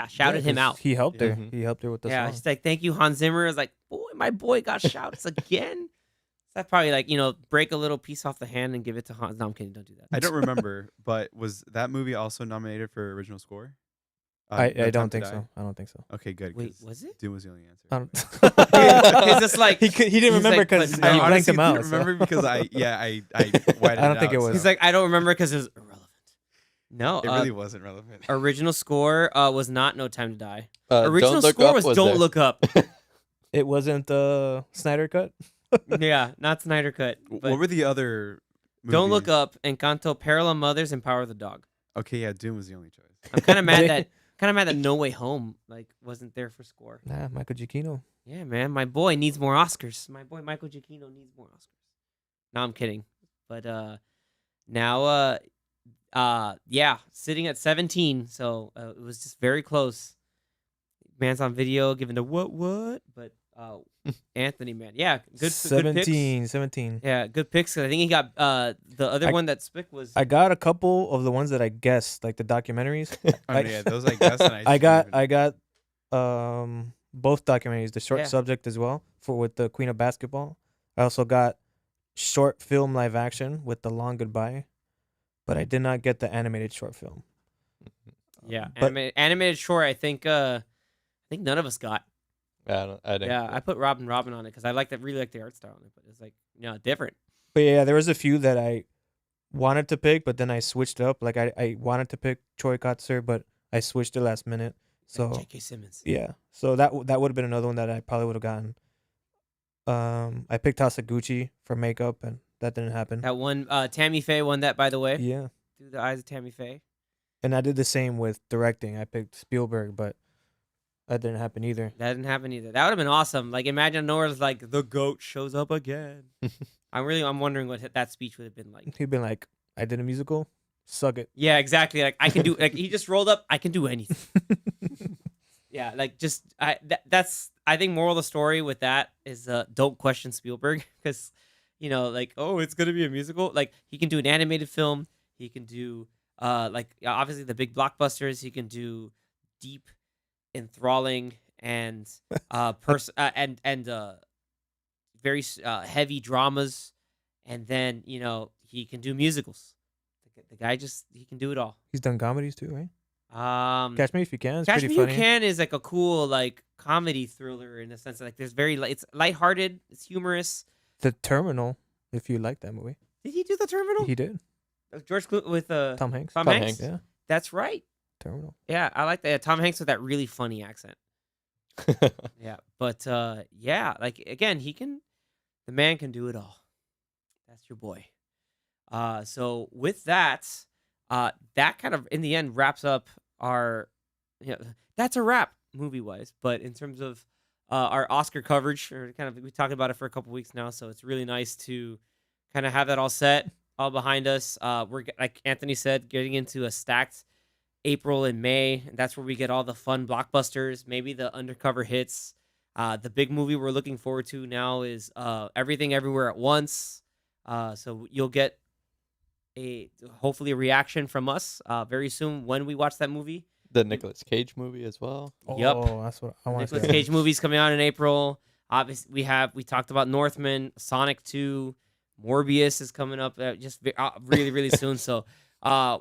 Shouted him out. He helped her. Mhm. He helped her with the Yeah, song. she's like, "Thank you, Hans Zimmer." I was like, "Boy, my boy got shouts again." That probably like break a little piece off the hand and give it to Hans. No, I'm kidding. Don't do that. I don't remember, but was that movie also nominated for original score? I No Time don't to think Die? so. I don't think so. Okay, good. Wait, 'Cause was it? Doom was the only answer. I don't. It's just like he didn't he's remember like, because but he no. I blanked honestly him out. didn't so. remember because I whited I don't it think out, it was. He's like, I don't remember because it was irrelevant. No, it really wasn't relevant. original score was not No Time to Die. Don't Original Look score Up was was Don't there. Look Up. It wasn't the Snyder cut. Yeah, not Snyder Cut. What But were the other movies? Don't Look Up, Encanto, Parallel Mothers, and Power of the Dog. Okay, yeah, Doom was the only choice. I'm kind of Jay- mad that No Way Home wasn't there for score. Nah, Michael Giacchino. Yeah, man, my boy needs more Oscars. My boy Michael Giacchino needs more Oscars. No, I'm kidding. But now yeah, sitting at 17, so it was just very close. Man's on video giving the what, but Anthony, man, yeah, good 17. picks. Yeah, good picks. 'Cause I think he got the other one that Spick was. I got a couple of the ones that I guessed, like the documentaries. Oh, yeah, those I guess. And I got didn't both documentaries, the short Yeah. subject as well with the Queen of Basketball. I also got short film live action with The Long Goodbye, but I did not get the animated short film. Yeah, But- animated short. I think none of us got. I didn't. Yeah, I put Robin on it because I really like the art style on it, but it's like different. But yeah, there was a few that I wanted to pick, but then I switched up. Like I wanted to pick Troy Kotsur, but I switched it last minute. So Like J.K. Simmons. yeah, so that would have been another one that I probably would have gotten. I picked Hasaguchi for makeup, and that didn't happen. That one, Tammy Faye won that, by the way. Yeah, Through the eyes of Tammy Faye. and I did the same with directing. I picked Spielberg, but that didn't happen either. That didn't happen either. That would have been awesome. Like, imagine Nora's like, the goat shows up again. I'm wondering what that speech would have been like. He'd been like, "I did a musical, suck it." Yeah, exactly. Like, I can do, like, he just rolled up, I can do anything. Yeah, like, just, that's, I think moral of the story with that is don't question Spielberg because, like, oh, it's going to be a musical. Like, he can do an animated film. He can do, obviously the big blockbusters. He can do deep, enthralling, and very heavy dramas. And then, he can do musicals. The guy he can do it all. He's done comedies too, right? Catch Me If You Can. It's Catch pretty Me funny. You Can is like a cool like comedy thriller in the sense that like there's it's lighthearted, it's humorous. The Terminal, if you like that movie. Did he do The Terminal? He did. George with Tom Hanks. Tom Tom Hanks? Hanks. Yeah, That's right. Terminal. Yeah, I like that. Tom Hanks with that really funny accent. Yeah, but yeah, like again, the man can do it all. That's your boy. So with that, that kind of in the end wraps up our, that's a wrap movie wise. But in terms of our Oscar coverage, we talked about it for a couple weeks now, so it's really nice to kind of have that all set, all behind us. We're like Anthony said, getting into a stacked April and May. And that's where we get all the fun blockbusters, maybe the undercover hits. The big movie we're looking forward to now is Everything Everywhere at Once. So you'll get hopefully a reaction from us very soon when we watch that movie. The Nicolas Cage movie as well. Yep. Oh, that's what I want to Nicolas say. Cage movies coming out in April. Obviously, we talked about Northman, Sonic 2, Morbius is coming up really, really soon. So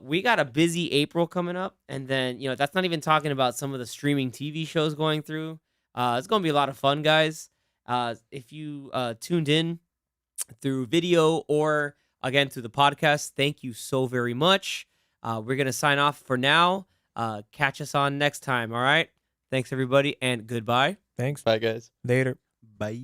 we got a busy April coming up. And then, that's not even talking about some of the streaming TV shows going through. It's going to be a lot of fun, guys. If you tuned in through video or, again, through the podcast, thank you so very much. We're going to sign off for now. Catch us on next time, all right? Thanks, everybody, and goodbye. Thanks. Bye, guys. Later. Bye.